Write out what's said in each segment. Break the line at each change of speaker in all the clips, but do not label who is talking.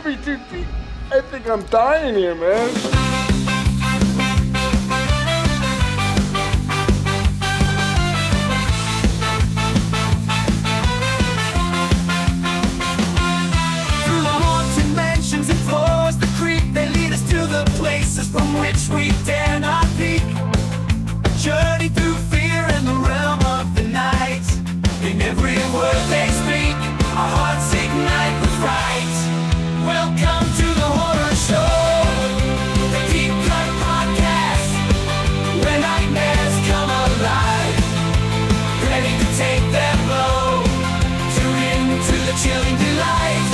happy, dude. I think I'm dying here, man.
Through the haunted mansions and floors, the creep, they lead us to the places from which we dare not peek. A journey through fear and the realm of the night. In every word they speak, our hearts ignite with fright. Welcome to the horror show, the Deep Cut Podcast, where nightmares come alive, ready to take their blow. Tune into the chilling delight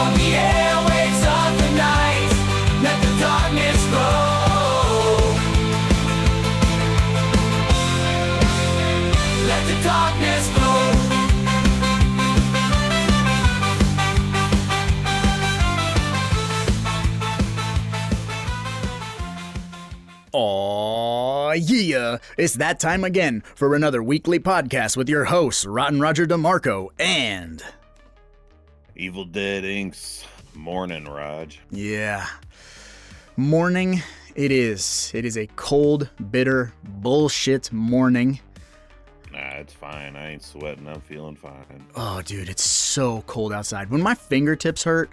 on the airwaves of the night. Let the darkness grow. Let the darkness grow.
Aw, yeah, it's that time again for another weekly podcast with your hosts, Rotten Roger DeMarco and...
Evil Dead Inc.'s Morning, Raj.
Yeah, morning it is. It is a cold, bitter, bullshit morning.
Nah, it's fine. I ain't sweating. I'm feeling fine.
Oh, dude, it's so cold outside. When my fingertips hurt,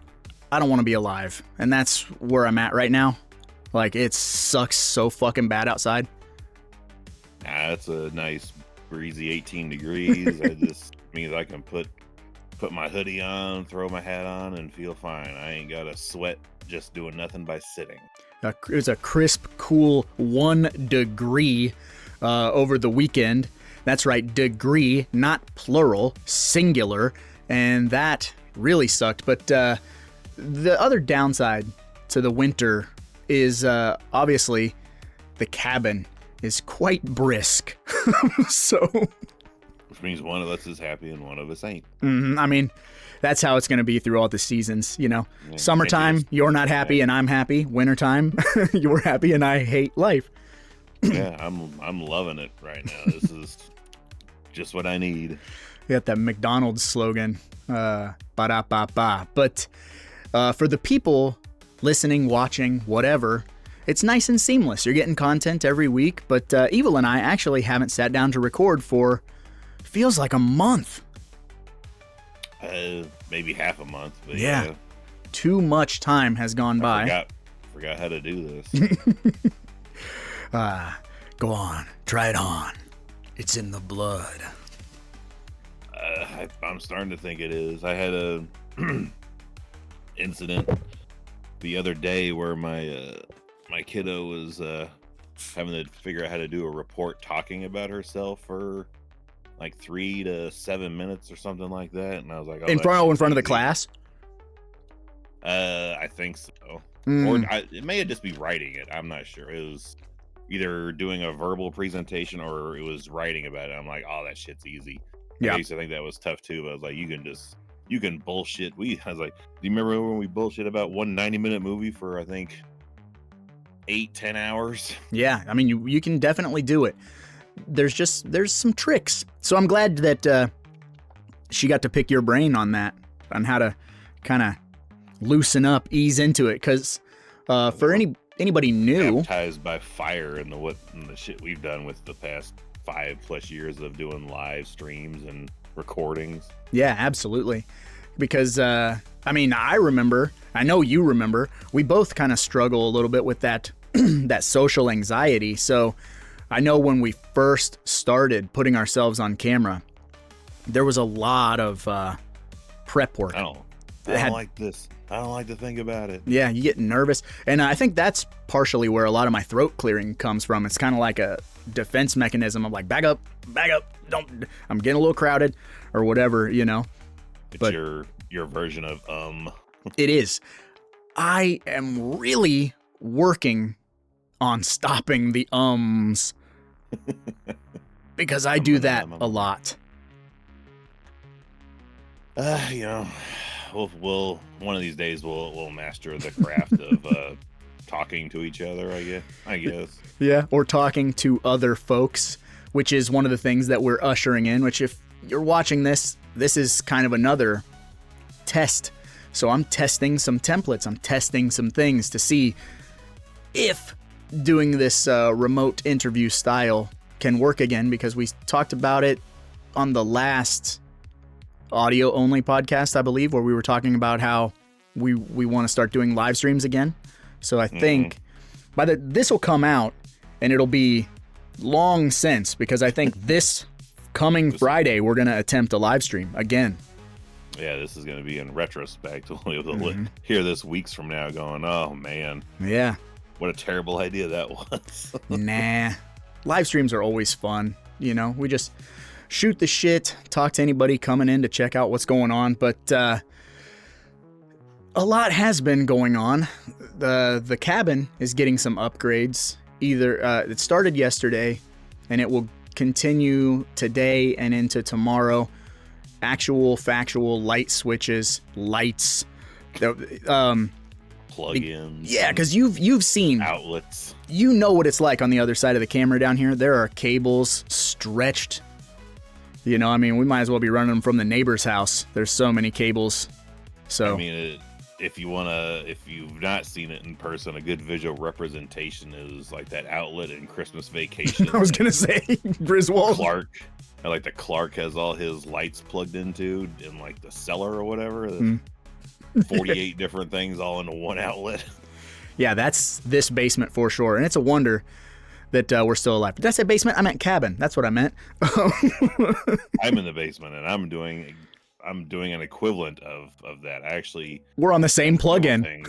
I don't want to be alive. And that's where I'm at right now. Like, it sucks so fucking bad outside.
Nah, it's a nice breezy 18 degrees. I just means I can put my hoodie on, throw my hat on, and feel fine. I ain't got to sweat just doing nothing by sitting.
It was a crisp, cool 1 degree over the weekend. That's right, degree, not plural, singular. And that really sucked. But the other downside to the winter is obviously the cabin is quite brisk. So,
Which means one of us is happy and one of us ain't.
I mean, that's how it's going to be through all the seasons, you know.
Yeah,
Summertime, you're not happy and I'm happy. Wintertime, you're happy and I hate life.
Yeah, I'm loving it right now. This is just what I need.
You got that McDonald's slogan, ba-da-ba-ba. But for the people listening, watching, whatever, it's nice and seamless. You're getting content every week, but Evil and I actually haven't sat down to record for, feels like a month.
Maybe half a month, but
Yeah.
yeah.
Too much time has gone by.
Forgot how to do this.
Go on, try it on. It's in the blood.
I'm starting to think it is. I had a incident the other day where my kiddo was having to figure out how to do a report talking about herself for like 3 to 7 minutes or something like that, and I was like,
in front of the class?
I think so. Or it may have just be writing it. I'm not sure. It was either doing a verbal presentation or it was writing about it. I'm like, oh, that shit's easy.
Yeah.
I used to think that was tough too, but I was like, you can bullshit. I was like, do you remember when we bullshit about one 90-minute movie for, I think, 8-10 hours?
Yeah, I mean, you can definitely do it. There's some tricks. So I'm glad that she got to pick your brain on that, on how to kind of loosen up, ease into it. Because for anybody new,
baptized by fire in the shit we've done with the past 5+ years of doing live streams and recordings.
Yeah, absolutely. Because I mean, I know you remember, we both kind of struggle a little bit with that that social anxiety. So I know when we first started putting ourselves on camera, there was a lot of prep work.
I don't like this. I don't like to think about it.
Yeah, you get nervous. And I think that's partially where a lot of my throat clearing comes from. It's kind of like a defense mechanism of like, back up, I'm getting a little crowded or whatever, you know.
It's your version of
It is. I am really working on stopping the ums because I do that a lot.
You know, we'll one of these days we'll master the craft of talking to each other, I guess.
Yeah, or talking to other folks, which is one of the things that we're ushering in, which if you're watching this is kind of another test So I'm testing some templates. I'm testing some things to see if doing this remote interview style can work again, because we talked about it on the last audio only podcast, I believe, where we were talking about how we want to start doing live streams again. So I think this will come out and it'll be long since, because I think this coming Friday we're going to attempt a live stream again.
Yeah, this is going to be in retrospect. We'll hear this weeks from now going, oh man.
Yeah.
What a terrible idea that was.
Nah. Live streams are always fun. You know, we just shoot the shit, talk to anybody coming in to check out what's going on. But a lot has been going on. The cabin is getting some upgrades. It started yesterday, and it will continue today and into tomorrow. Actual factual light switches, lights,
plug-ins.
Yeah, because you've seen
outlets.
You know what it's like on the other side of the camera down here. There are cables stretched. You know, I mean, we might as well be running them from the neighbor's house. There's so many cables. So
I mean, if you've not seen it in person, a good visual representation is like that outlet in Christmas Vacation.
I was gonna say Griswold.
Clark has all his lights plugged into in like the cellar or whatever. 48 different things all into one outlet.
Yeah, that's this basement for sure, and it's a wonder that we're still alive. Did I say basement? I meant cabin. That's what I meant.
I'm in the basement, and I'm doing an equivalent of that.
We're on the same plug-in.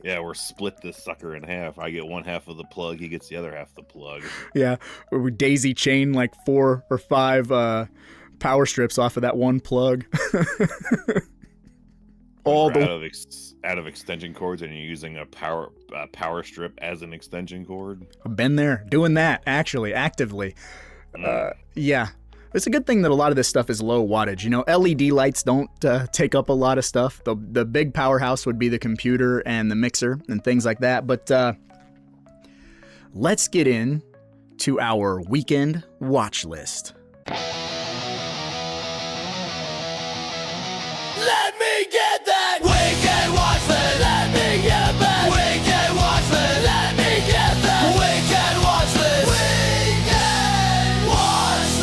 Yeah, we're split this sucker in half. I get one half of the plug, he gets the other half of the plug.
Yeah, we daisy chain like 4 or 5 power strips off of that one plug.
Out of extension cords, and you're using a power strip as an extension cord.
I've been there doing that, actually, actively. Yeah. It's a good thing that a lot of this stuff is low wattage. You know, LED lights don't take up a lot of stuff. The big powerhouse would be the computer and the mixer and things like that. But let's get in to our weekend watch list.
Let me get that weekend watch list. Let me get that weekend watch list. Let me get that weekend watch list. Weekend watch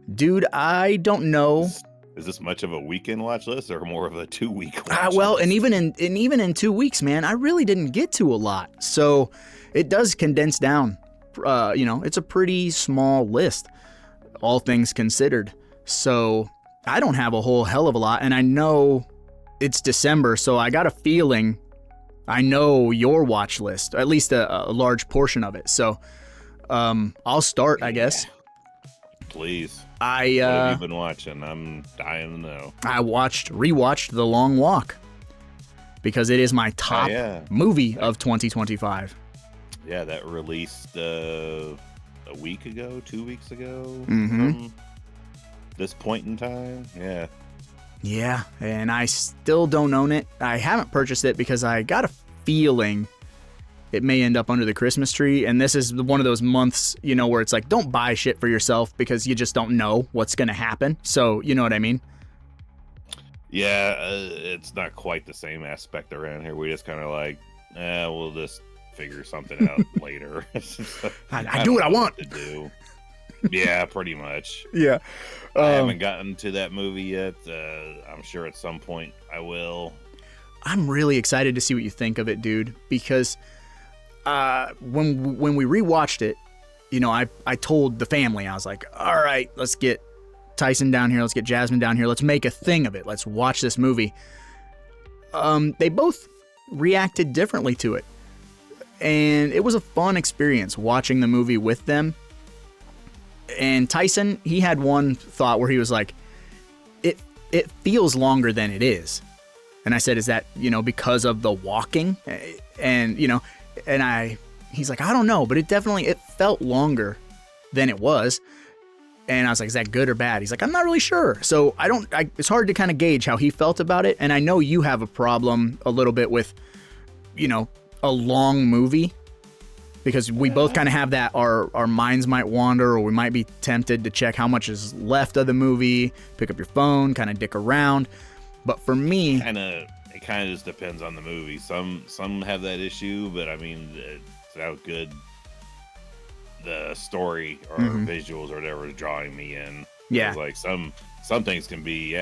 list.
Dude, I don't know.
Is this much of a weekend watch list or more of a 2-week watch
Well,
list?
and even in 2 weeks, man, I really didn't get to a lot. So it does condense down. You know, it's a pretty small list, all things considered. So I don't have a whole hell of a lot, and I know it's December, so I got a feeling I know your watch list, at least a large portion of it. So I'll start, I guess.
Please. What have you been watching? I'm dying to know.
I rewatched The Long Walk because it is my top movie of 2025.
Yeah, that released a week ago, 2 weeks ago.
Mm-hmm.
This point in time.
Yeah, and I still don't own it. I haven't purchased it because I got a feeling it may end up under the Christmas tree, and this is one of those months, you know, where it's like, don't buy shit for yourself because you just don't know what's going to happen. So, you know what I mean?
Yeah, it's not quite the same aspect around here. We just kind of like, we'll just figure something out later.
I do what I want
to do. Yeah, pretty much.
Yeah.
I haven't gotten to that movie yet. I'm sure at some point I will.
I'm really excited to see what you think of it, dude, because when we rewatched it, you know, I told the family, I was like, all right, let's get Tyson down here. Let's get Jasmine down here. Let's make a thing of it. Let's watch this movie. They both reacted differently to it. And it was a fun experience watching the movie with them. And Tyson, he had one thought where he was like, it feels longer than it is. And I said, is that, you know, because of the walking? And, you know, he's like, I don't know, but it felt longer than it was. And I was like, is that good or bad? He's like, I'm not really sure. So it's hard to kind of gauge how he felt about it. And I know you have a problem a little bit with, you know, a long movie. because we both kind of have that, our minds might wander, or we might be tempted to check how much is left of the movie, pick up your phone, kind of dick around. But for me,
it kind of just depends on the movie. Some have that issue, but I mean, it's how good the story or visuals or whatever is drawing me in.
Yeah,
like some things can be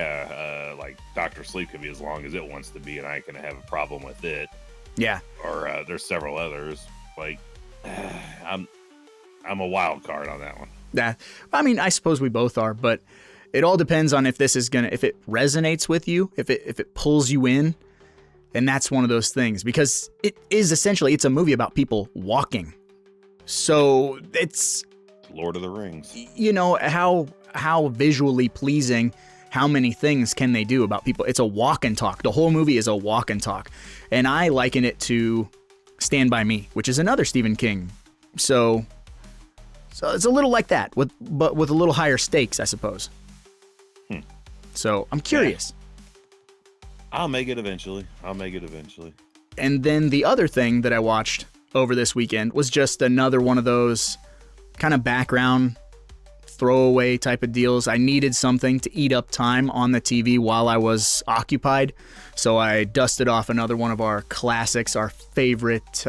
like Dr. Sleep can be as long as it wants to be, and I can have a problem with it.
Yeah,
or there's several others. Like I'm a wild card on that one.
Yeah, I mean, I suppose we both are, but it all depends on if this is if it resonates with you, if it pulls you in, and that's one of those things, because it is essentially, it's a movie about people walking. So it's
Lord of the Rings.
You know, how visually pleasing, how many things can they do about people? It's a walk and talk. The whole movie is a walk and talk. And I liken it to Stand By Me, which is another Stephen King. So it's a little like that, but with a little higher stakes, I suppose. So I'm curious.
I'll make it eventually.
And then the other thing that I watched over this weekend was just another one of those kind of background throwaway type of deals. I needed something to eat up time on the TV while I was occupied. So I dusted off another one of our classics, our favorite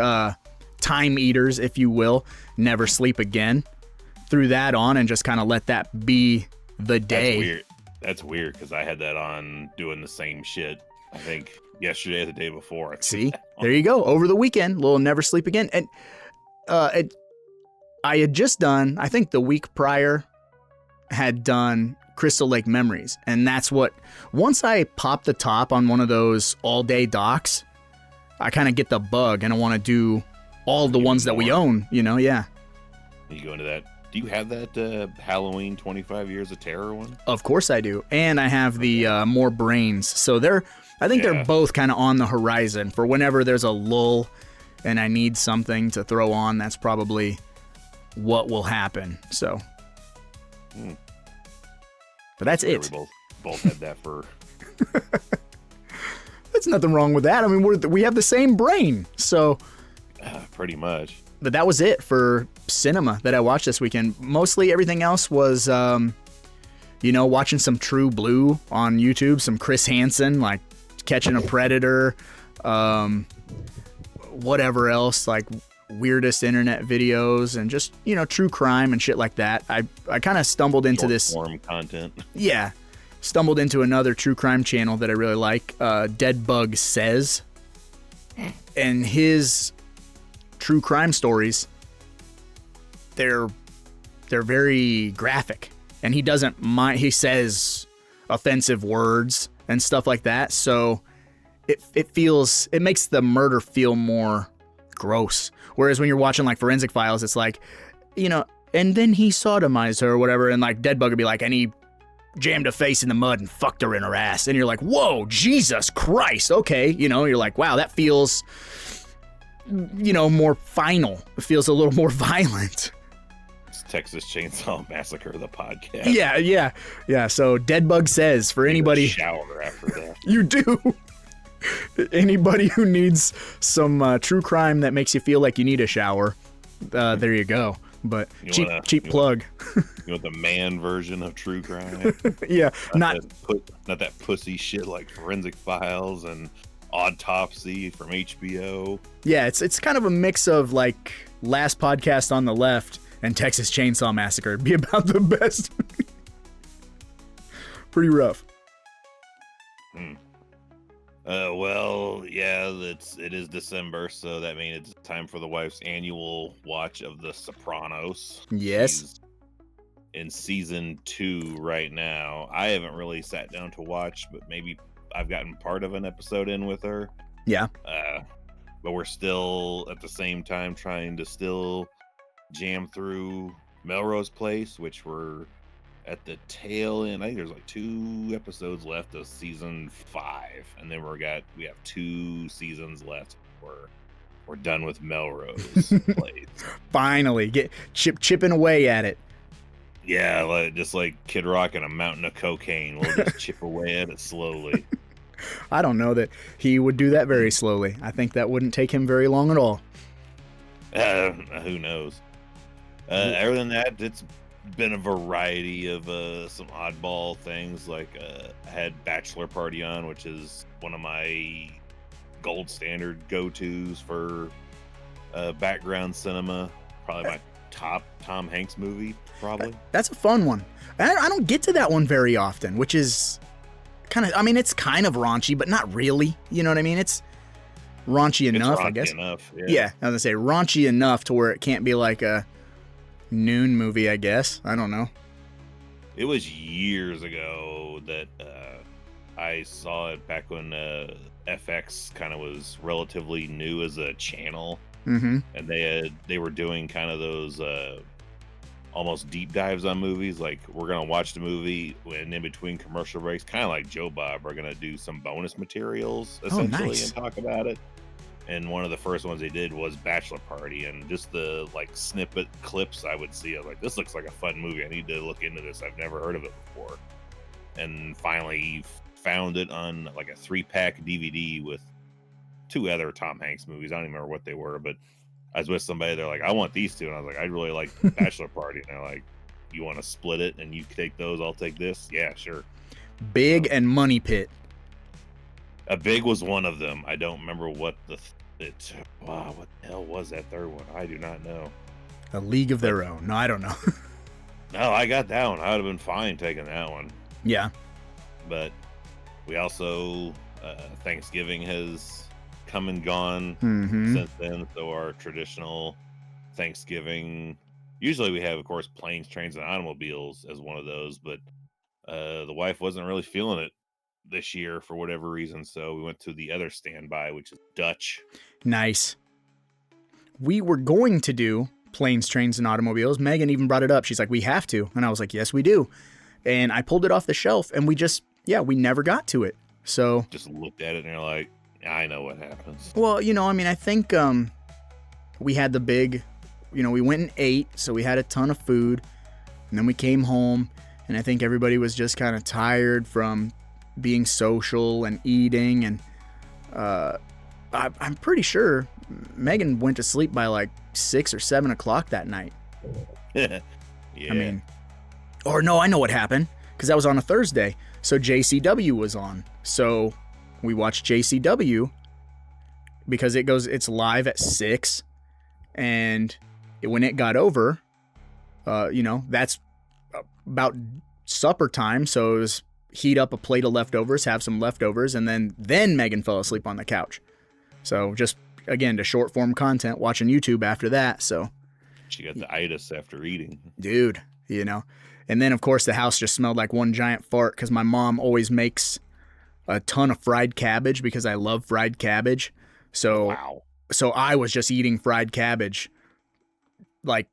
time eaters, if you will, Never Sleep Again. Threw that on and just kind of let that be the day.
That's weird because I had that on doing the same shit, I think, yesterday or the day before.
See, there you go. Over the weekend, little Never Sleep Again. And I had just done, I think the week prior, had done Crystal Lake Memories. And that's what, once I pop the top on one of those all-day docs, I kind of get the bug and I want to do all the ones that we own, you know, yeah.
You go into that. Do you have that Halloween 25 Years of Terror one?
Of course I do. And I have the More Brains. So I think they're both kind of on the horizon for whenever there's a lull and I need something to throw on. That's probably what will happen. So, but that's it.
We both had that for.
There's nothing wrong with that. I mean, we have the same brain. So,
pretty much.
But that was it for cinema that I watched this weekend. Mostly everything else was, watching some True Blue on YouTube, some Chris Hansen, like Catching a Predator, whatever else, like weirdest internet videos and just, true crime and shit like that. I kind of stumbled into this
form content.
Yeah. Stumbled into another true crime channel that I really like, Dead Bug Says. And his true crime stories, they're very graphic, and he doesn't mind. He says offensive words and stuff like that, so it makes the murder feel more gross. Whereas when you're watching like Forensic Files, it's like, and then he sodomized her or whatever, and like Dead Bug would be like, and he jammed a face in the mud and fucked her in her ass, and you're like, whoa, Jesus Christ, okay, you're like, wow, that feels more final. It feels a little more violent.
It's Texas Chainsaw Massacre, the podcast.
Yeah. So Dead Bug Says, for anybody.
Shower after that.
You do. Anybody who needs some true crime that makes you feel like you need a shower, there you go. But cheap plug.
You want the man version of true crime?
Yeah,
not that pussy shit like Forensic Files and Autopsy from HBO.
Yeah, it's kind of a mix of like Last Podcast on the Left and Texas Chainsaw Massacre. It'd be about the best. Pretty rough.
Well, yeah, it is December, so that means it's time for the wife's annual watch of The Sopranos.
Yes.
She's in season 2 right now. I haven't really sat down to watch, but maybe I've gotten part of an episode in with her.
Yeah.
But we're still at the same time trying to still jam through Melrose Place, which we're at the tail end. I think there's like 2 episodes left of season 5, and then we have 2 seasons left. We're done with Melrose Place.
Finally, get chipping away at it.
Yeah, just like Kid Rock and a mountain of cocaine. We'll just chip away at it slowly.
I don't know that he would do that very slowly. I think that wouldn't take him very long at all.
Who knows? Other than that, it's been a variety of some oddball things. Like I had Bachelor Party on, which is one of my gold standard go-tos for background cinema. Probably my top Tom Hanks movie, probably.
That's a fun one. I don't get to that one very often, which is kind of, I mean, it's kind of raunchy, but not really. You know what I mean? It's raunchy enough, I guess. Yeah, I was gonna say raunchy enough to where it can't be like a noon movie, I guess. I don't know.
It was years ago that I saw it, back when FX kind of was relatively new as a channel.
Mm-hmm.
And they were doing kind of those almost deep dives on movies. Like, we're gonna watch the movie, and in between commercial breaks, kind of like Joe Bob, we're gonna do some bonus materials essentially.
Nice.
And talk about it. And one of the first ones they did was Bachelor Party, and just the like snippet clips I would see, I was like, this looks like a fun movie. I need to look into this. I've never heard of it before. And finally found it on like a 3-pack DVD with 2 other Tom Hanks movies. I don't even remember what they were, but I was with somebody. They're like, I want these 2. And I was like, I really like Bachelor Party. And they're like, you want to split it and you take those, I'll take this? Yeah, sure.
Big and Money Pit.
A Big was one of them. I don't remember what wow, what the hell was that third one? I do not know.
A League of Their Own. No, I don't know.
No, I got that one. I would have been fine taking that one.
Yeah.
But we also, Thanksgiving has come and gone since then. So our traditional Thanksgiving, usually we have, of course, Planes, Trains, and Automobiles as one of those. But the wife wasn't really feeling it this year for whatever reason, so we went to the other standby, which is Dutch.
Nice. We were going to do Planes, Trains, and Automobiles. Megan even brought it up. She's like, we have to. And I was like, yes, we do. And I pulled it off the shelf, and we never got to it. So
just looked at it, and you're like, I know what happens.
Well, I mean, I think we had the big, we went and ate, so we had a ton of food. And then we came home, and I think everybody was just kind of tired from being social and eating, and I'm pretty sure Megan went to sleep by like 6 or 7 o'clock that night.
Yeah.
I mean, or no, I know what happened, because that was on a Thursday, so JCW was on, so we watched JCW because it's live at 6, and when it got over, that's about supper time, so it was heat up a plate of leftovers, have some leftovers, and then Megan fell asleep on the couch. So just, again, to short form content, watching YouTube after that. So
she got the itis after eating.
Dude, And then, of course, the house just smelled like one giant fart, because my mom always makes a ton of fried cabbage because I love fried cabbage. So,
wow.
So I was just eating fried cabbage, like,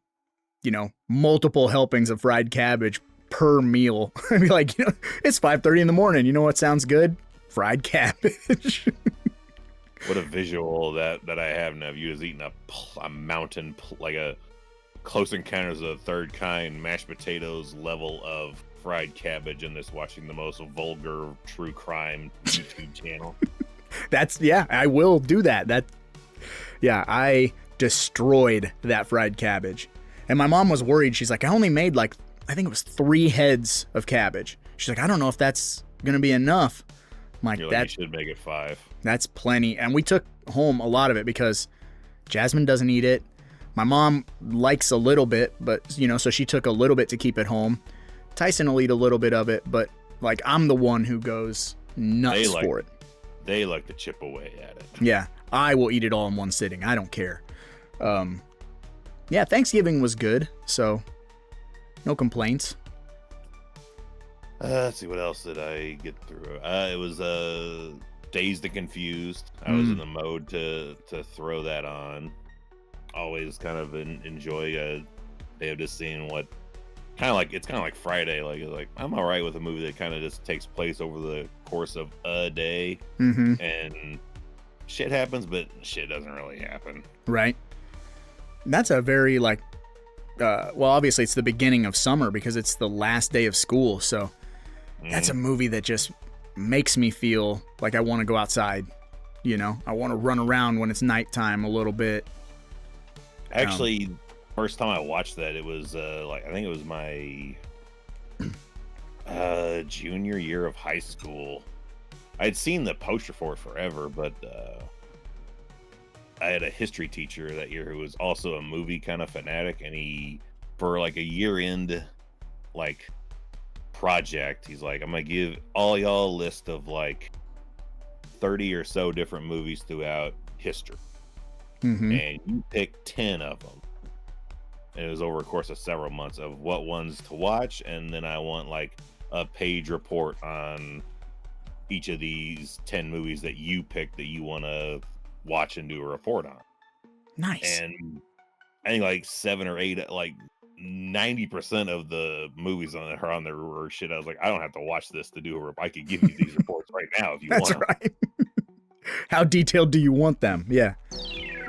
multiple helpings of fried cabbage per meal. I'd be like, it's 5:30 in the morning. You know what sounds good? Fried cabbage.
What a visual that I have now of you is eating a mountain, like a Close Encounters of the Third Kind mashed potatoes level of fried cabbage, and this watching the most vulgar true crime YouTube channel.
I will do that. I destroyed that fried cabbage. And my mom was worried. She's like, I only made I think it was 3 heads of cabbage. She's like, I don't know if that's going to be enough. I'm like,
you should make it 5.
That's plenty. And we took home a lot of it because Jasmine doesn't eat it. My mom likes a little bit, but, so she took a little bit to keep it home. Tyson will eat a little bit of it, but, I'm the one who goes nuts for it.
They like to chip away at it.
Yeah, I will eat it all in one sitting. I don't care. Thanksgiving was good, so no complaints.
Let's see, what else did I get through? It was Dazed and Confused. I was in the mode to throw that on. Always kind of enjoy a day of just seeing what it's kind of like Friday. Like I'm all right with a movie that kind of just takes place over the course of a day, and shit happens, but shit doesn't really happen.
Right. That's a very obviously it's the beginning of summer because it's the last day of school. So that's a movie that just makes me feel like I want to go outside. I want to run around when it's nighttime a little bit.
Actually, first time I watched that, it was I think it was my junior year of high school. I'd seen the poster for it forever, but I had a history teacher that year who was also a movie kind of fanatic, and he, for like a year-end like project, he's like, I'm gonna give all y'all a list of like 30 or so different movies throughout history, and you pick 10 of them. And it was over a course of several months of what ones to watch, and then I want like a page report on each of these 10 movies that you pick that you want to watch and do a report on.
Nice.
And I think like 7 or 8, like 90% of the movies on there were shit. I was like, I don't have to watch this to do a report. I could give you these reports right now if you want.
That's right. How detailed do you want them? Yeah.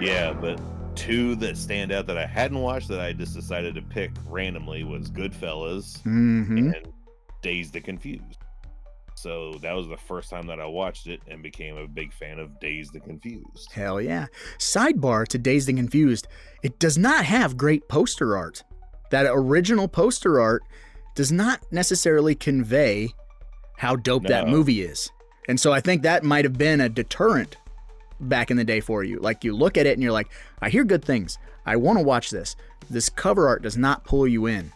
Yeah, but 2 that stand out that I hadn't watched that I just decided to pick randomly was Goodfellas and Dazed and Confused. So that was the first time that I watched it and became a big fan of Dazed and Confused.
Hell yeah. Sidebar to Dazed and Confused, it does not have great poster art. That original poster art does not necessarily convey how dope that movie is. And so I think that might have been a deterrent back in the day for you. Like, you look at it and you're like, I hear good things. I want to watch this. This cover art does not pull you in.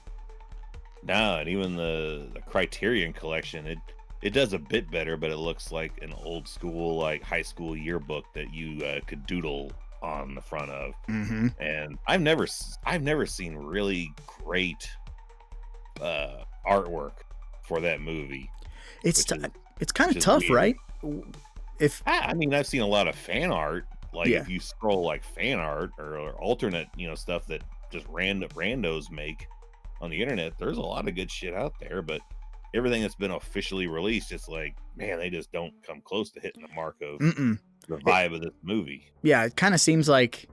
No, and even the Criterion collection, it does a bit better, but it looks like an old school, like high school yearbook that you could doodle on the front of. And I've never seen really great artwork for that movie.
It's kind of tough, right?
I mean, I've seen a lot of fan art. Like, if you scroll like fan art or alternate, stuff that just randos make on the internet, there's a lot of good shit out there, but everything that's been officially released, it's like, man, they just don't come close to hitting the mark of the vibe of this movie. Yeah, it kind of seems like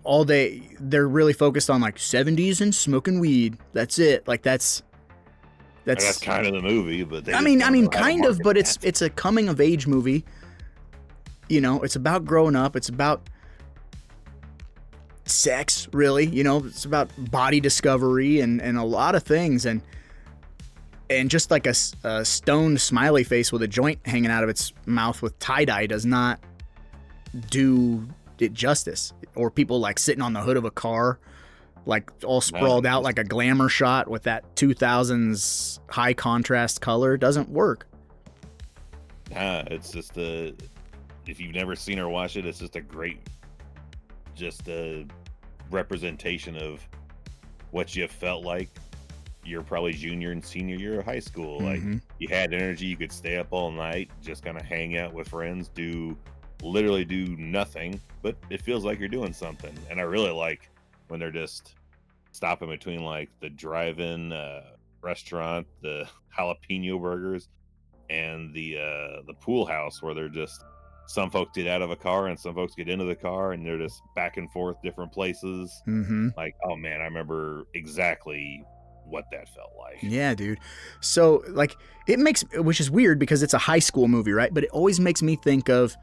they're really focused on like 70s and smoking weed. That's it. Like that's
kind of the movie, but
I mean kind of, but it's a coming of age movie. It's about growing up. It's about sex, really. It's about body discovery and a lot of things, and just like a stoned smiley face with a joint hanging out of its mouth with tie-dye does not do it justice. Or people like sitting on the hood of a car, like all sprawled out like a glamour shot with that 2000s high contrast color doesn't work.
It's just if you've never seen or watched it, it's just a great, a representation of what you felt like you're probably junior and senior year of high school. Like, you had energy, you could stay up all night, just kind of hang out with friends, literally do nothing, but it feels like you're doing something. And I really like when they're just stopping between like the drive-in restaurant, the jalapeno burgers, and the pool house, where they're just, some folks get out of a car and some folks get into the car and they're just back and forth different places. Like, oh man, I remember exactly what that felt like.
Yeah, dude. So like, which is weird because it's a high school movie, right? But it always makes me think of,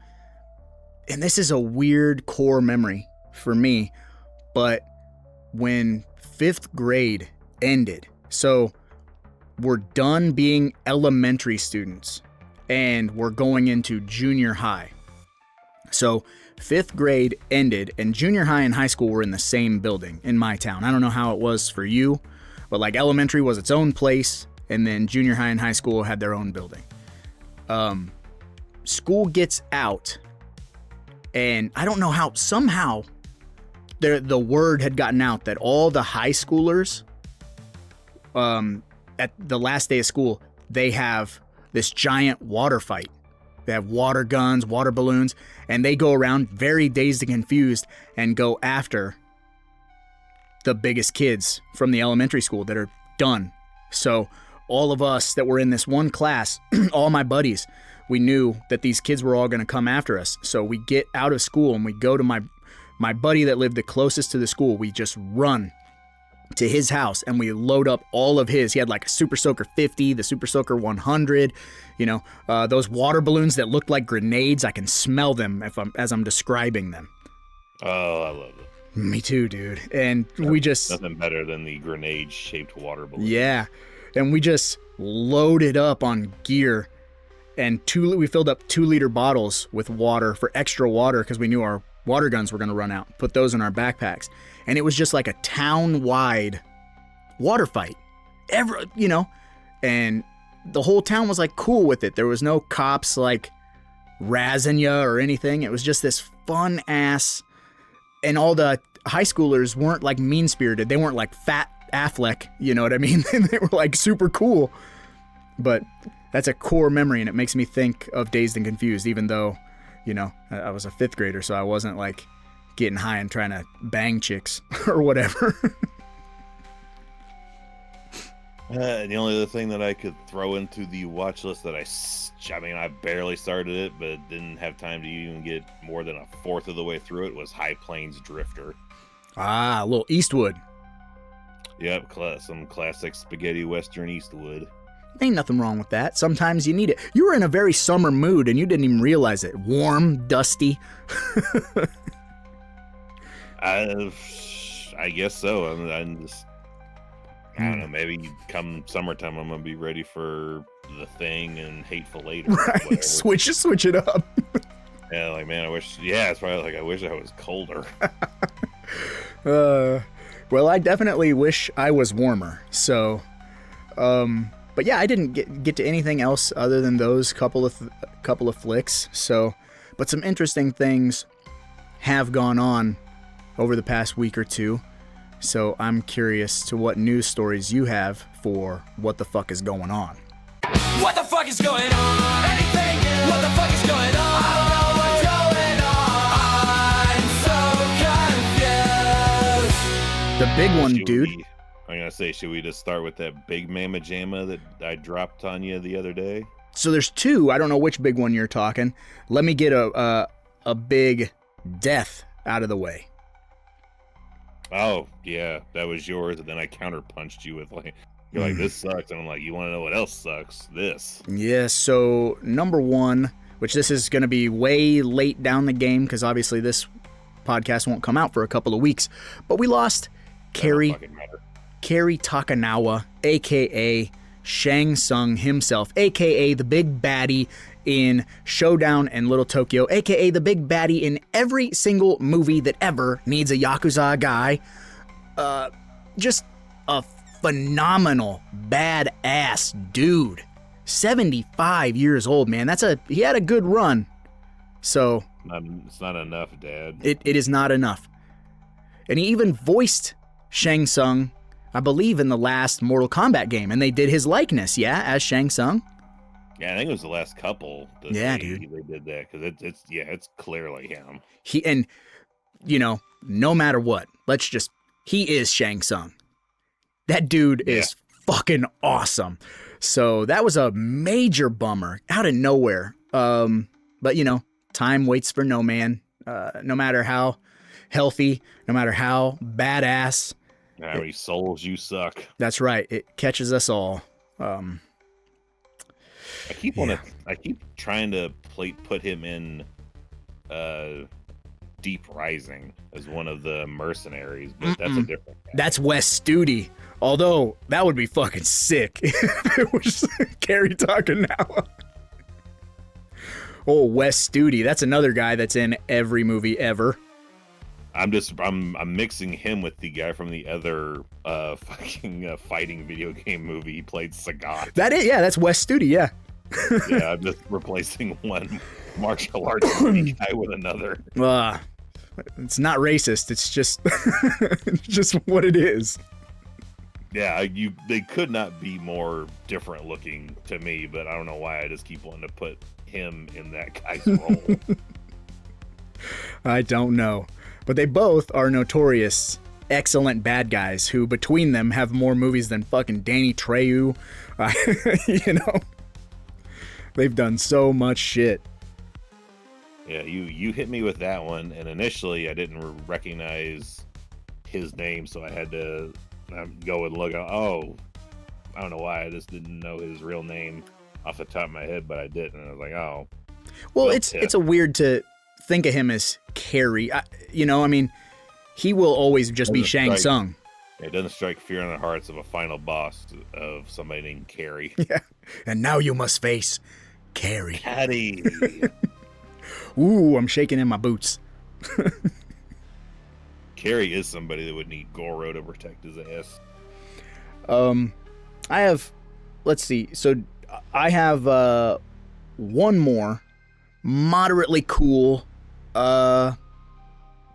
and this is a weird core memory for me, but when 5th grade ended, so we're done being elementary students and we're going into junior high. So 5th grade ended and junior high and high school were in the same building in my town. I don't know how it was for you, but like elementary was its own place, and then junior high and high school had their own building. School gets out, and I don't know how, somehow the word had gotten out that all the high schoolers, at the last day of school, they have this giant water fight. They have water guns, water balloons, and they go around very dazed and confused and go after the biggest kids from the elementary school that are done. So all of us that were in this one class, all my buddies, we knew that these kids were all going to come after us. So we get out of school and we go to my buddy that lived the closest to the school. We just run to his house and we load up all of his. He had like a Super Soaker 50, the Super Soaker 100, those water balloons that looked like grenades. I can smell them as I'm describing them.
Oh, I love it.
Me too, dude. And we just...
Nothing better than the grenade-shaped water balloon.
Yeah. And we just loaded up on gear. And we filled up 2-liter bottles with water for extra water because we knew our water guns were going to run out. Put those in our backpacks. And it was just like a town-wide water fight. And the whole town was like cool with it. There was no cops like razzing you or anything. It was just this fun ass, and all the high schoolers weren't like mean-spirited. They weren't like fat Affleck, you know what I mean? They were like super cool. But that's a core memory, and it makes me think of Dazed and Confused, even though, I was a 5th grader, so I wasn't like getting high and trying to bang chicks or whatever.
The only other thing that I could throw into the watch list that I barely started it, but didn't have time to even get more than a fourth of the way through it, was High Plains Drifter.
Ah, a little Eastwood.
Yep, some classic spaghetti western Eastwood.
Ain't nothing wrong with that. Sometimes you need it. You were in a very summer mood and you didn't even realize it. Warm, dusty.
I guess so. I don't know, maybe come summertime I'm going to be ready for The Thing and Hateful Eight.
Right, switch it up.
Yeah, like, man, it's probably like, I wish I was colder.
Well, I definitely wish I was warmer. So, but yeah, I didn't get to anything else other than those couple of flicks. So, but some interesting things have gone on over the past week or two. So I'm curious to what news stories you have for what the fuck is going on.
What the fuck is going on? Anything new? What the fuck is going on? I don't know what's going on. I'm so confused.
The big one, dude.
I'm going to say, should we just start with that big mamma jamma that I dropped on you the other day?
So there's two. I don't know which big one you're talking. Let me get a big death out of the way.
Oh, yeah, that was yours, and then I counterpunched you with you're like, this sucks, and I'm like, you want to know what else sucks? This.
Yeah, so number one, which this is going to be way late down the game, because obviously this podcast won't come out for a couple of weeks, but we lost Cary Takanawa, a.k.a. Shang Tsung himself, a.k.a. the big baddie in Showdown and Little Tokyo, a.k.a. the big baddie in every single movie that ever needs a Yakuza guy. Just a phenomenal, badass dude. 75 years old, man. He had a good run. So...
It's not enough, Dad.
It is not enough. And he even voiced Shang Tsung, I believe, in the last Mortal Kombat game, and they did his likeness, as Shang Tsung.
Yeah, I think it was the last couple.
Dude.
They did that because it's clearly him.
No matter what, he is Shang Tsung. That dude is fucking awesome. So that was a major bummer out of nowhere. But time waits for no man. No matter how healthy, no matter how badass.
How many souls you suck.
That's right. It catches us all.
I keep trying to put him in Deep Rising as one of the mercenaries, but that's a different guy.
That's Wes Studi. Although that would be fucking sick if it was Cary Takanawa. Oh, Wes Studi. That's another guy that's in every movie ever.
I'm mixing him with the guy from the other fighting video game movie. He played Sagat.
That's Wes Studi, yeah.
Yeah, I'm just replacing one martial arts guy with another.
It's not racist. It's just it's just what it is.
Yeah, they could not be more different looking to me, but I don't know why I just keep wanting to put him in that guy's role.
I don't know. But they both are notorious excellent bad guys who between them have more movies than fucking Danny Trejo. They've done so much shit.
Yeah, you hit me with that one, and initially I didn't recognize his name, so I had to go and look. Oh, I don't know why, I just didn't know his real name off the top of my head, but I did, and I was like, oh. Well,
it's a weird to think of him as Cary. he will always just be
Doesn't
Shang
strike-
Tsung.
It doesn't strike fear in the hearts of a final boss of somebody named Carrie.
Yeah. And now you must face Carrie.
Caddy.
Ooh, I'm shaking in my boots.
Carrie is somebody that would need Goro to protect his ass.
I have, let's see. So I have one more moderately cool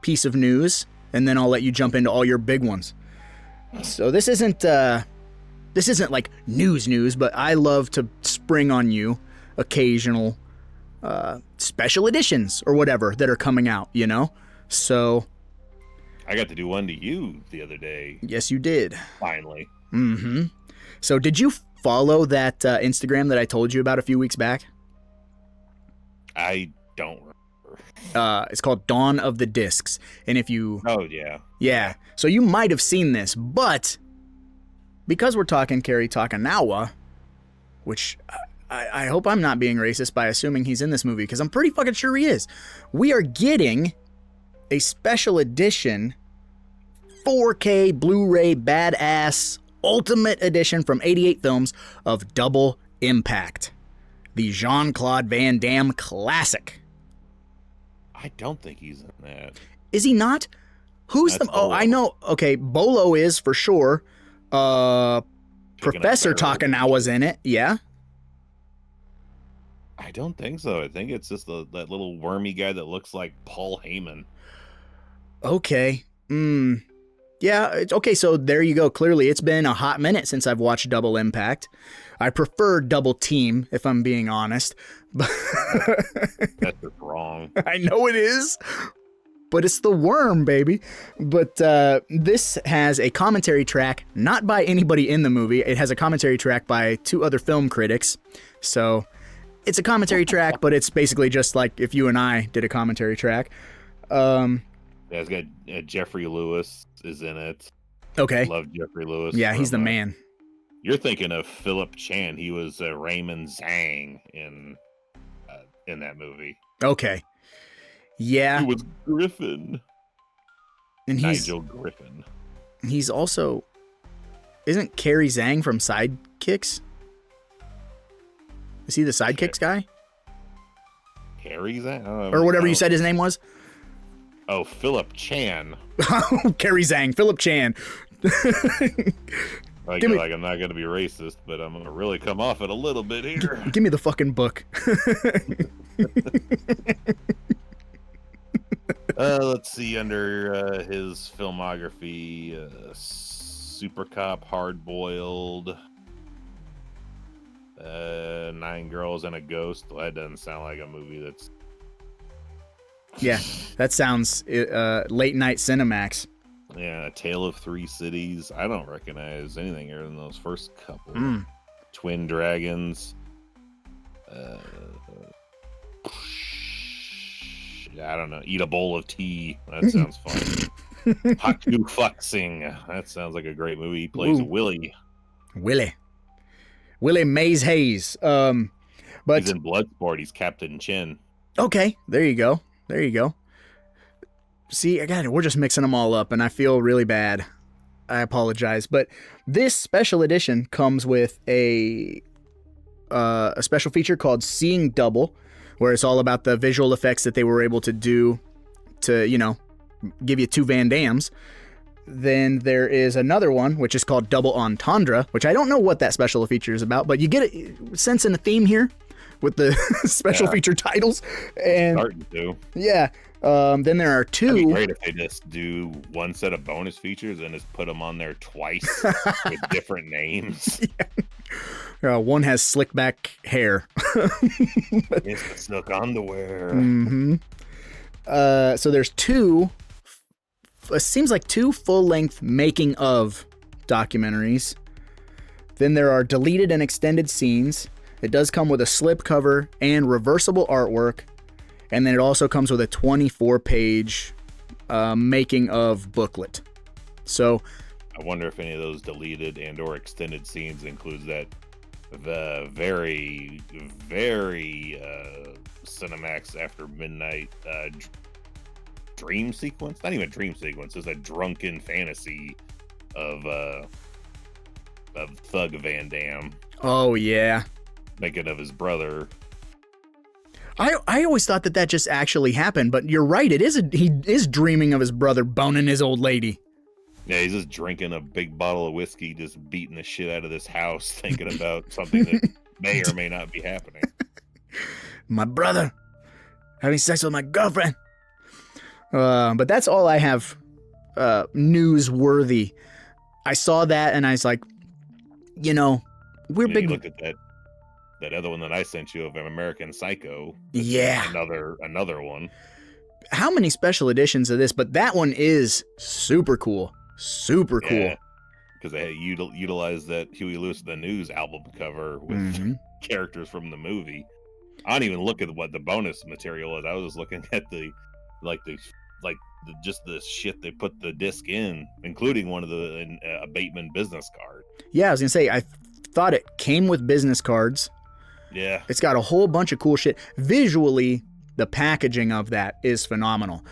piece of news, and then I'll let you jump into all your big ones. So this isn't like news, but I love to spring on you occasional special editions or whatever that are coming out, you know? So
I got to do one to you the other day.
yes, you did.
Finally.
Mm-hmm. So did you follow that Instagram that I told you about a few weeks back?
I don't remember.
It's called Dawn of the Discs. And if you...
Oh, yeah.
Yeah. So you might have seen this, but because we're talking Kerry Takanawa, which I hope I'm not being racist by assuming he's in this movie, because I'm pretty fucking sure he is. We are getting a special edition 4K Blu-ray badass ultimate edition from 88 Films of Double Impact, the Jean-Claude Van Damme classic.
I don't think he's in that.
Is he not? Who's
That's
the... Oh,
Bolo.
I know. Okay, Bolo is for sure.
Picking up
Professor
barrels.
Takanawa's in it. Yeah.
I don't think so. I think it's just that little wormy guy that looks like Paul Heyman.
Okay. Yeah. Okay. So there you go. Clearly, it's been a hot minute since I've watched Double Impact. I prefer Double Team, if I'm being honest.
That's just wrong.
I know it is, but it's the worm, baby. But this has a commentary track, not by anybody in the movie. It has a commentary track by two other film critics. So it's a commentary track, but it's basically just like if you and I did a commentary track.
Yeah, it's got Jeffrey Lewis is in it.
Okay.
Love Jeffrey Lewis.
Yeah, he's the
from,
man.
You're thinking of Philip Chan. He was Raymond Zhang in that movie.
Okay. Yeah.
He was Griffin.
And
Nigel Griffin.
he's also... Isn't Kerry Zhang from Sidekicks? Is he the Sidekicks guy?
Harry Zhang?
Or whatever you said his name was?
Oh, Philip Chan.
Kerry Zhang, Philip Chan.
Like,
Give me-
I'm not going to be racist, but I'm going to really come off it a little bit here.
Give me the fucking book.
Let's see, under his filmography, Super Cop, Hard Boiled, 9 Girls and a Ghost. Well, that doesn't sound like a movie that's...
Yeah, that sounds late night Cinemax.
Yeah, A Tale of Three Cities. I don't recognize anything other than those first couple. Twin Dragons. I don't know. Eat a Bowl of Tea. That sounds fun. Haku Fuxing. That sounds like a great movie. He plays
Ooh.
Willie.
Willie Mays Hayes. But
He's in Bloodsport. He's Captain Chin.
okay, there you go. See, again, we're just mixing them all up, and I feel really bad. I apologize, but this special edition comes with a special feature called Seeing Double, where it's all about the visual effects that they were able to do to, you know, give you 2 Van Dammes. Then there is another one, which is called Double Entendre, which I don't know what that special feature is about, but you get a sense in the theme here with the special feature titles. And
Starting to.
yeah, then there are
It'd be
2.
great if they just do one set of bonus features and just put them on there twice with different names.
One has slick back hair.
It's the silk underwear.
So there's 2. It seems like 2 full-length making of documentaries. Then there are deleted and extended scenes. It does come with a slipcover and reversible artwork. And then it also comes with a 24-page making of booklet. So
I wonder if any of those deleted and or extended scenes includes that the very, very Cinemax After Midnight dream sequence, not even a dream sequence, it's a drunken fantasy of Thug Van Dam.
Oh yeah.
Thinking of his brother.
I always thought that just actually happened, but you're right. He is dreaming of his brother boning his old lady.
Yeah, he's just drinking a big bottle of whiskey, just beating the shit out of this house, thinking about something that may or may not be happening.
My brother having sex with my girlfriend. But that's all I have newsworthy. I saw that and I was like, we're big.
You look at that other one that I sent you of American Psycho.
Yeah.
Another one.
How many special editions of this? But that one is super cool. Super cool.
Because they utilized that Huey Lewis and the News album cover with characters from the movie. I don't even look at what the bonus material is. I was just looking at just the shit they put the disc in, including one of the Bateman business card. Yeah,
I was gonna say I thought it came with business cards.
Yeah,
it's got a whole bunch of cool shit. Visually, the packaging of that is phenomenal.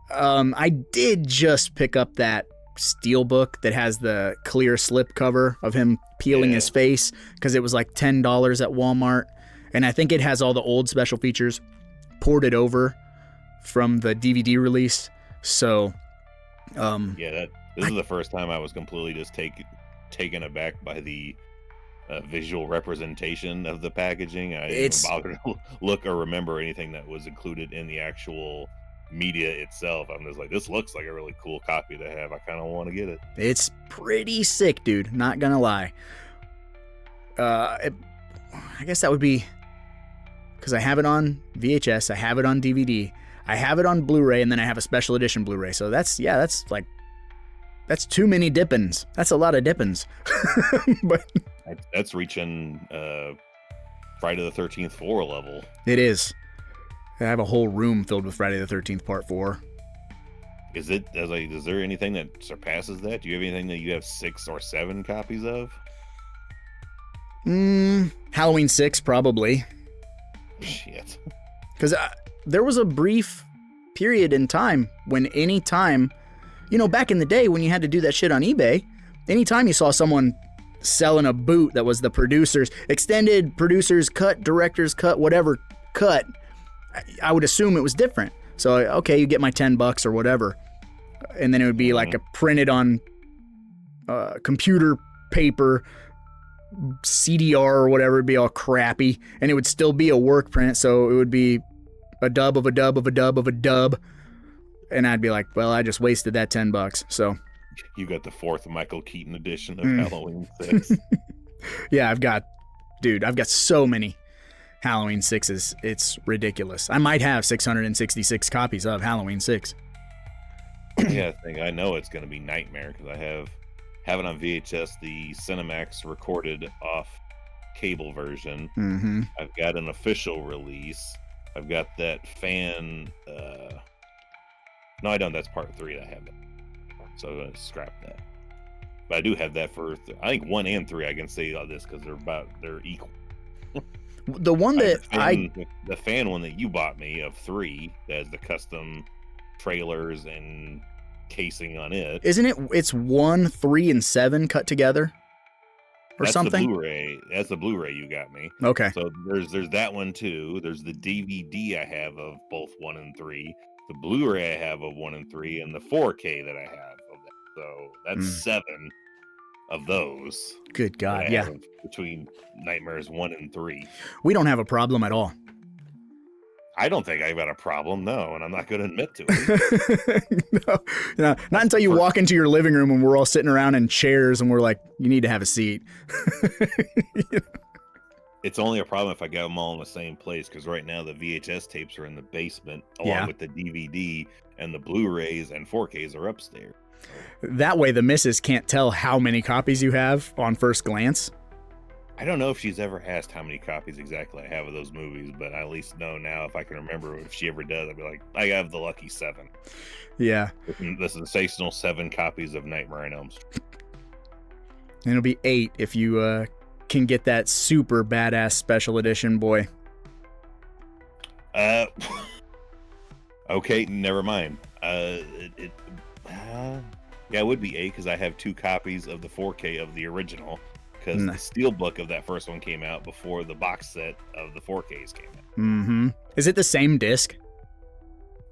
I did just pick up that steelbook that has the clear slip cover of him peeling his face because it was like $10 at Walmart, and I think it has all the old special features ported over from the DVD release. So
this is the first time I was completely just taken aback by the visual representation of the packaging. I didn't bother to look or remember anything that was included in the actual media itself. I'm just like, this looks like a really cool copy to have. I kind of want to get it.
It's pretty sick, dude. Not gonna lie. I guess that would be because I have it on VHS, I have it on DVD, I have it on Blu-ray, and then I have a special edition Blu-ray. So that's too many dippins. That's a lot of dippins. But
that's reaching Friday the 13th 4 level.
It is. I have a whole room filled with Friday the 13th Part 4.
Is there anything that surpasses that? Do you have anything that you have 6 or 7 copies of?
Halloween 6 probably.
Shit.
Because there was a brief period in time when back in the day when you had to do that shit on eBay, anytime you saw someone selling a boot that was the producer's extended producer's cut, director's cut, whatever cut, I would assume it was different. So, okay, you get my $10 or whatever. And then it would be like a printed on computer paper CDR or whatever. It'd be all crappy. And it would still be a work print. So it would be a dub of a dub of a dub of a dub. And I'd be like, well, I just wasted that $10. So
you got the 4th Michael Keaton edition of Halloween 6.
Yeah, I've got so many Halloween 6s. It's ridiculous. I might have 666 copies of Halloween 6.
Yeah, I know it's going to be nightmare because I have it on VHS, the Cinemax recorded off cable version.
Mm-hmm.
I've got an official release. I've got that fan. No, I don't. That's part 3 that I have it. So I'm going to scrap that. But I do have that for, I think 1 and 3 I can say on this because they're equal.
The one that
the fan one that you bought me of 3 that has the custom trailers and casing on it.
Isn't it? It's 1, 3, and 7 cut together, or
that's
something.
The Blu-ray. That's the Blu-ray you got me.
Okay.
So there's that one too. There's the DVD I have of both 1 and 3. The Blu-ray I have of 1 and 3, and the 4K that I have of that. So that's 7 of those.
Good God, yeah.
Between Nightmares 1 and 3.
We don't have a problem at all.
I don't think I've got a problem, no, and I'm not going to admit to it.
No, not until you walk into your living room and we're all sitting around in chairs and we're like, you need to have a seat.
It's only a problem if I got them all in the same place, because right now the VHS tapes are in the basement along with the DVD, and the Blu-rays and 4Ks are upstairs.
That way the missus can't tell how many copies you have on first glance.
I don't know if she's ever asked how many copies exactly I have of those movies, but I at least know now if I can remember. If she ever does, I'll be like, I have the lucky 7.
Yeah.
The sensational 7 copies of Nightmare on Elm Street.
And it'll be 8 if you can get that super badass special edition, boy.
Okay, never mind. Yeah, it would be 8 because I have 2 copies of the 4K of the original. Because the steelbook of that first one came out before the box set of the 4Ks came out.
Mm-hmm. Is it the same disc?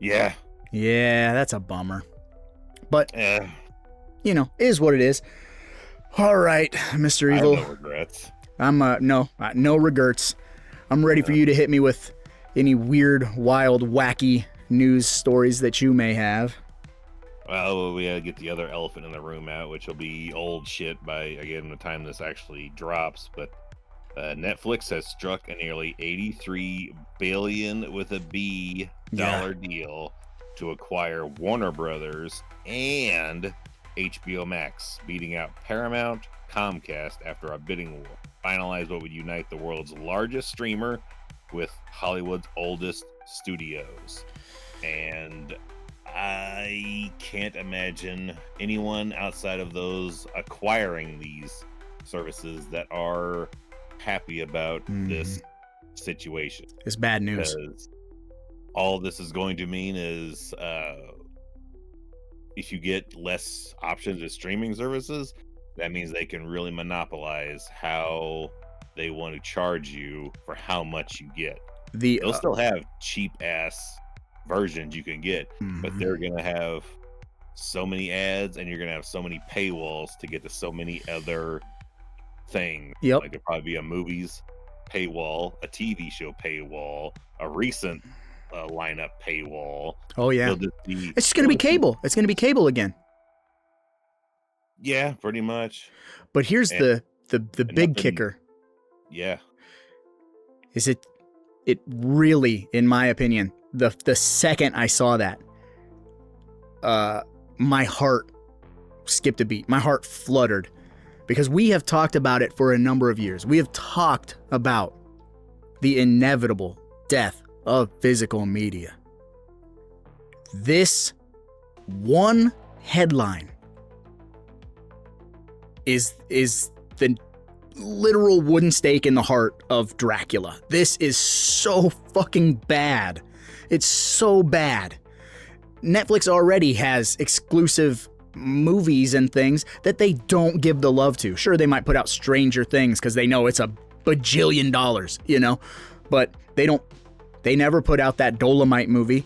Yeah.
Yeah, that's a bummer. But,
Yeah.
you know, is what it is. All right, Mr. Evil.
I have no regrets.
I'm, no regrets. I'm ready for you to hit me with any weird, wild, wacky news stories that you may have.
Well, we gotta get the other elephant in the room out, which will be old shit by, again, the time this actually drops. But Netflix has struck a nearly $83 billion with a B dollar deal to acquire Warner Brothers and HBO Max, beating out Paramount, Comcast after a bidding war. Finalized what would unite the world's largest streamer with Hollywood's oldest studios. And I can't imagine anyone outside of those acquiring these services that are happy about this situation.
It's bad news.
Because all this is going to mean is if you get less options of streaming services, that means they can really monopolize how they want to charge you for how much you get. They'll still have cheap ass versions you can get, but they're gonna have so many ads and you're gonna have so many paywalls to get to so many other things.
Yep.
Like there'll probably be a movies paywall, a TV show paywall, a recent lineup paywall.
Oh yeah, it's just gonna be cable. It's gonna be cable again.
Yeah, pretty much.
But here's the big kicker.
Yeah.
Is it really, in my opinion, the second I saw that, my heart skipped a beat. My heart fluttered because we have talked about it for a number of years. We have talked about the inevitable death of physical media. This one headline is the literal wooden stake in the heart of Dracula. This is so fucking bad. It's so bad. Netflix already has exclusive movies and things that they don't give the love to. Sure, they might put out Stranger Things because they know it's a bajillion dollars, you know, but they never put out that Dolomite movie.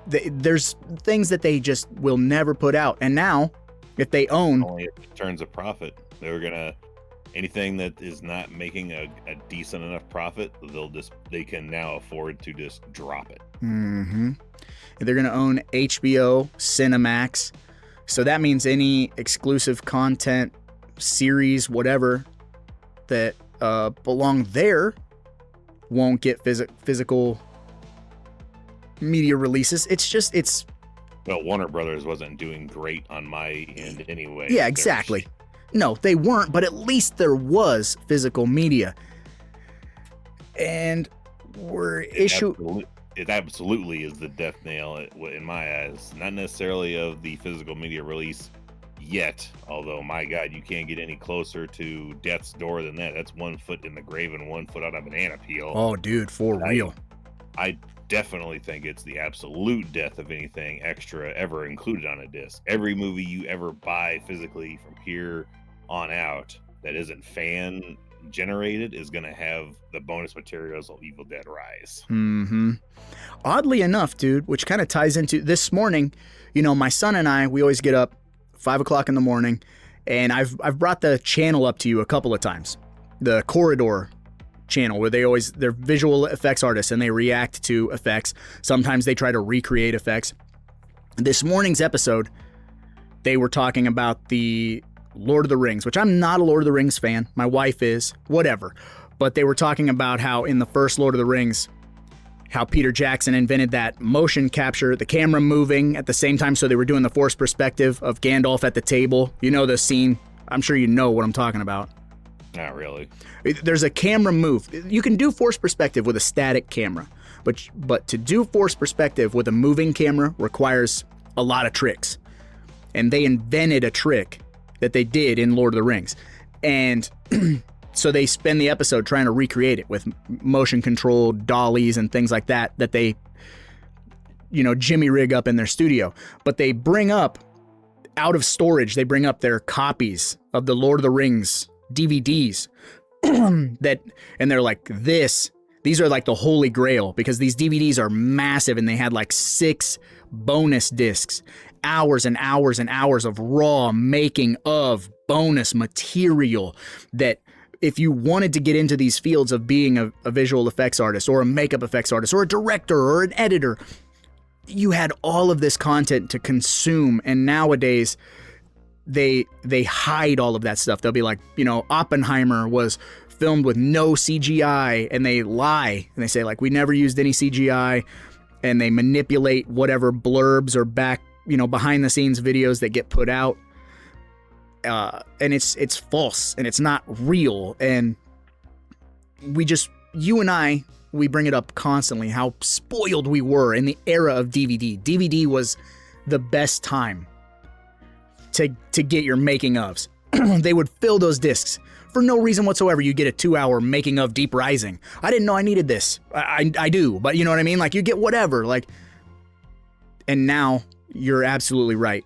There's things that they just will never put out. And now, if they own...
Only if it turns a profit. They're gonna... Anything that is not making a decent enough profit, they can now afford to just drop it.
Mm-hmm. They're going to own HBO, Cinemax. So that means any exclusive content, series, whatever, that belong there won't get physical media releases.
Well, Warner Brothers wasn't doing great on my end anyway.
Yeah, exactly. No, they weren't, but at least there was physical media. And
it absolutely is the death nail in my eyes. Not necessarily of the physical media release yet, although my God, you can't get any closer to death's door than that. That's 1 foot in the grave and 1 foot out of banana peel.
Oh, dude, for real.
I definitely think it's the absolute death of anything extra ever included on a disc. Every movie you ever buy physically from here on out that isn't fan generated is going to have the bonus materials of Evil Dead Rise.
Mm-hmm. Oddly enough, dude, which kind of ties into this morning, you know, my son and I, we always get up 5 o'clock in the morning, and I've brought the channel up to you a couple of times. The Corridor channel, where they're visual effects artists and they react to effects. Sometimes they try to recreate effects. This morning's episode, they were talking about the Lord of the Rings, which I'm not a Lord of the Rings fan. My wife is, whatever. But they were talking about how in the first Lord of the Rings, how Peter Jackson invented that motion capture, the camera moving at the same time. So they were doing the forced perspective of Gandalf at the table. You know the scene. I'm sure you know what I'm talking about.
Not really.
There's a camera move. You can do forced perspective with a static camera, but to do forced perspective with a moving camera requires a lot of tricks. And they invented a trick that they did in Lord of the Rings. And so they spend the episode trying to recreate it with motion controlled dollies and things like that they jimmy rig up in their studio. But they bring up, out of storage, they bring up their copies of the Lord of the Rings DVDs and they're like, these are like the holy grail, because these DVDs are massive and they had like 6 bonus discs, hours and hours and hours of raw making of bonus material that if you wanted to get into these fields of being a visual effects artist or a makeup effects artist or a director or an editor, you had all of this content to consume. And nowadays they hide all of that stuff. They'll be like, Oppenheimer was filmed with no CGI, and they lie and they say like, we never used any CGI, and they manipulate whatever blurbs or behind the scenes videos that get put out. And it's false and it's not real. And you and I bring it up constantly, how spoiled we were in the era of DVD. DVD was the best time to get your making ofs. They would fill those discs for no reason whatsoever. You get a 2-hour making of Deep Rising. I didn't know I needed this. I do, but you know what I mean? Like, you get whatever, like, and now you're absolutely right.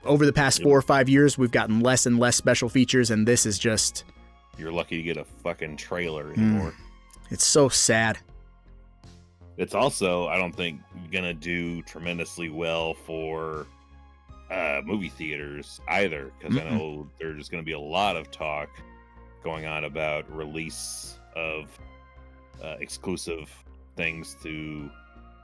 Over the past 4 or 5 years, we've gotten less and less special features, and this is just...
You're lucky to get a fucking trailer anymore.
It's so sad.
It's also, I don't think, gonna do tremendously well for movie theaters either, because I know there's going to be a lot of talk going on about release of exclusive things to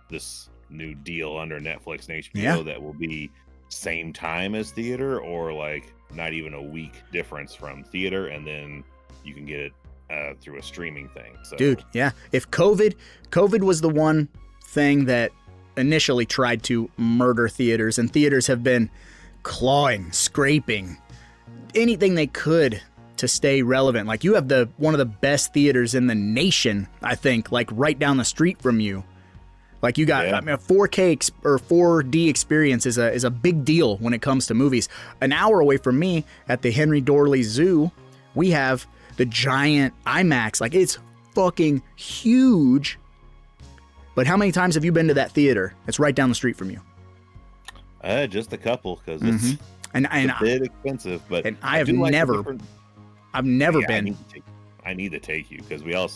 this new deal under Netflix and HBO that will be same time as theater, or like not even a week difference from theater, and then you can get it through a streaming thing. So,
dude, yeah. If COVID was the one thing that initially tried to murder theaters, and theaters have been clawing, scraping, anything they could to stay relevant. Like, you have one of the best theaters in the nation, I think, like right down the street from you. Like, you got a 4K or 4D experience is a big deal when it comes to movies. An hour away from me at the Henry Dorley Zoo, we have the giant IMAX. Like, it's fucking huge. But how many times have you been to that theater? It's right down the street from you.
Just a couple, because it's a bit expensive. But
I have never been.
I need to take you, because we have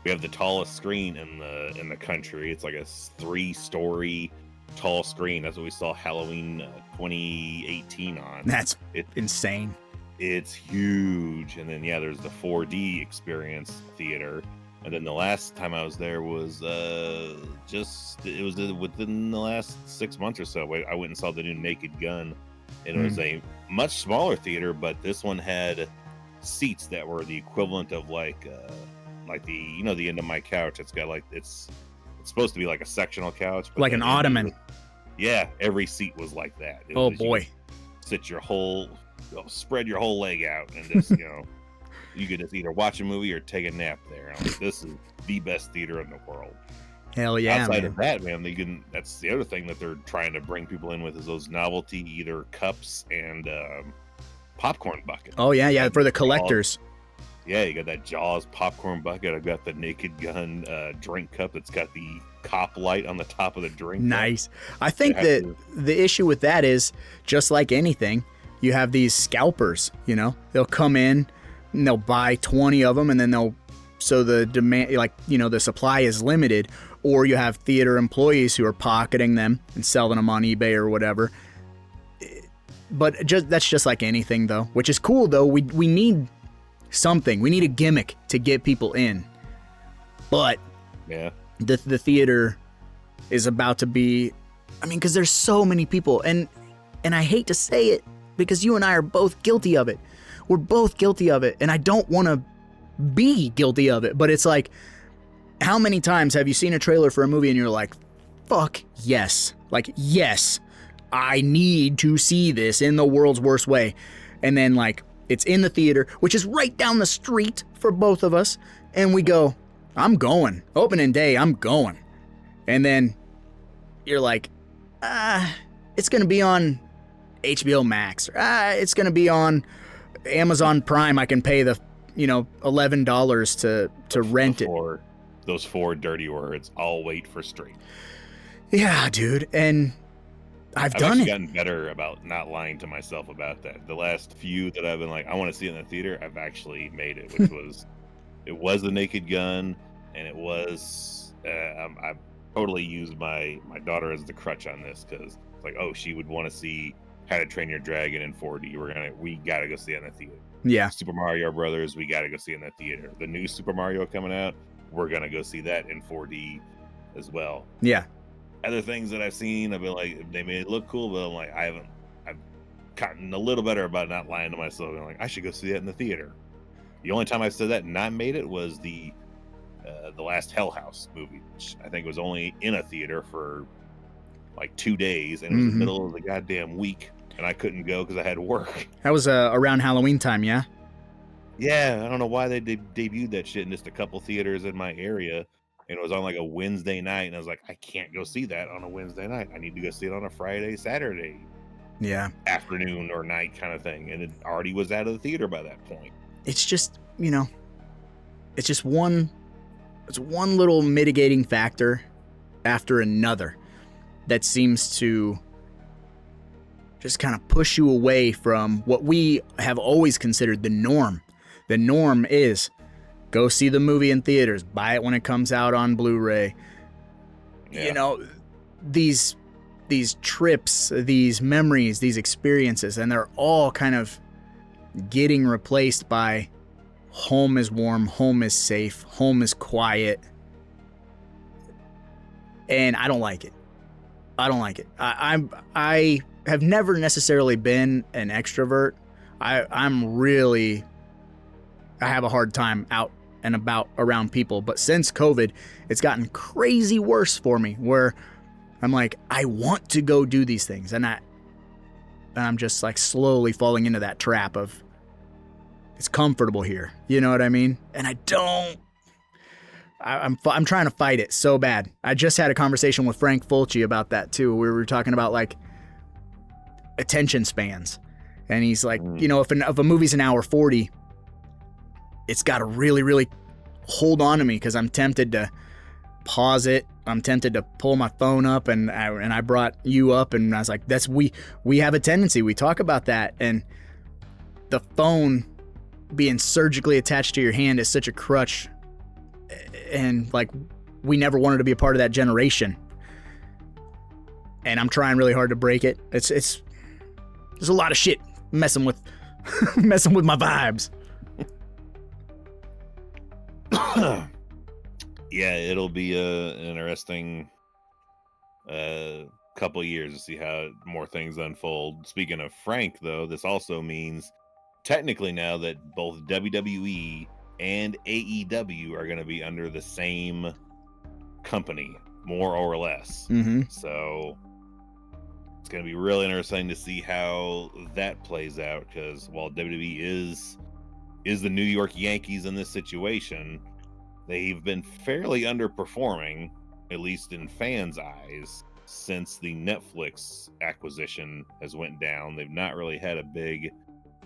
the tallest screen in the country. It's like a 3-story tall screen. That's what we saw Halloween 2018 on.
That's insane.
It's huge. And then there's the 4D experience theater. And then the last time I was there was within the last 6 months or so. I went and saw the new Naked Gun, and it was a much smaller theater, but this one had seats that were the equivalent of like the the end of my couch. It's got it's supposed to be like a sectional couch, but
like an ottoman.
Every seat was like that.
Oh boy!
Spread your whole leg out, and just you could just either watch a movie or take a nap there. I'm like, this is the best theater in the world.
Hell yeah!
Outside
man.
of that, man, that's the other thing that they're trying to bring people in with, is those novelty either cups and popcorn bucket.
Oh yeah, for the collectors.
Yeah, you got that Jaws popcorn bucket. I've got the Naked Gun drink cup that's got the cop light on the top of the drink.
Nice. I think that the issue with that is, just like anything, you have these scalpers. They'll come in and they'll buy 20 of them, and then so the demand, the supply is limited, or you have theater employees who are pocketing them and selling them on eBay or whatever. But that's just like anything, though, which is cool, though. We need something. We need a gimmick to get people in. But the theater is about to be, because there's so many people, and I hate to say it, because you and I are both guilty of it. We're both guilty of it, and I don't want to be guilty of it, but it's like, how many times have you seen a trailer for a movie and you're like, fuck yes. Like, yes, I need to see this in the world's worst way. And then, like, it's in the theater, which is right down the street for both of us, and we go, I'm going. Opening day, I'm going. And then you're like, it's going to be on HBO Max. It's going to be on Amazon Prime. I can pay the $11 to rent it.
Those 4 dirty words, I'll wait for stream.
Yeah, dude. And I've done
actually
it.
gotten better about not lying to myself about that. The last few that I've been like, I want to see it in the theater, I've actually made it, which was, it was The Naked Gun, and it was, I've totally used my daughter as the crutch on this, because it's like, oh, she would want to see How to Train Your Dragon in 4D. We gotta go see it in the theater.
Yeah.
Super Mario Brothers, we gotta go see it in the theater. The new Super Mario coming out, we're gonna go see that in 4D as well.
Yeah.
Other things that I've seen, I've been like, they made it look cool, but I'm like, I've gotten a little better about not lying to myself. I'm like, I should go see that in the theater. The only time I said that and not made it was the last Hell House movie, which I think was only in a theater for like 2 days, and it was the middle of the goddamn week, and I couldn't go because I had work.
That was around Halloween time, yeah?
Yeah, I don't know why they debuted that shit in just a couple theaters in my area. And it was on like a Wednesday night, and I was like, I can't go see that on a Wednesday night. I need to go see it on a Friday, Saturday
Yeah.
afternoon or night kind of thing. And it already was out of the theater by that point.
It's just, it's just one little mitigating factor after another that seems to just kind of push you away from what we have always considered the norm. The norm is go see the movie in theaters, buy it when it comes out on Blu-ray.
Yeah.
These trips, these memories, these experiences, and they're all kind of getting replaced by home is warm, home is safe, home is quiet. And I don't like it. I have never necessarily been an extrovert. I have a hard time out and about around people, but since COVID, it's gotten crazy worse for me, where I'm like, I want to go do these things, and I'm just like slowly falling into that trap of it's comfortable here, you know what I mean? And I'm trying to fight it so bad. I just had a conversation with Frank Fulci about that too. We were talking about like attention spans, and he's like, if a movie's an hour 40, it's got to really, really hold on to me, because I'm tempted to pause it. I'm tempted to pull my phone up, and I brought you up, and I was like, we have a tendency. We talk about that, and the phone being surgically attached to your hand is such a crutch, and like we never wanted to be a part of that generation. And I'm trying really hard to break it. There's a lot of shit messing with my vibes.
Yeah, it'll be an interesting couple years to see how more things unfold. Speaking of Frank, though, this also means technically now that both WWE and AEW are going to be under the same company, more or less. So it's going to be really interesting to see how that plays out, because while WWE is the New York Yankees in this situation, they've been fairly underperforming, at least in fans' eyes, since the Netflix acquisition has went down. They've not really had a big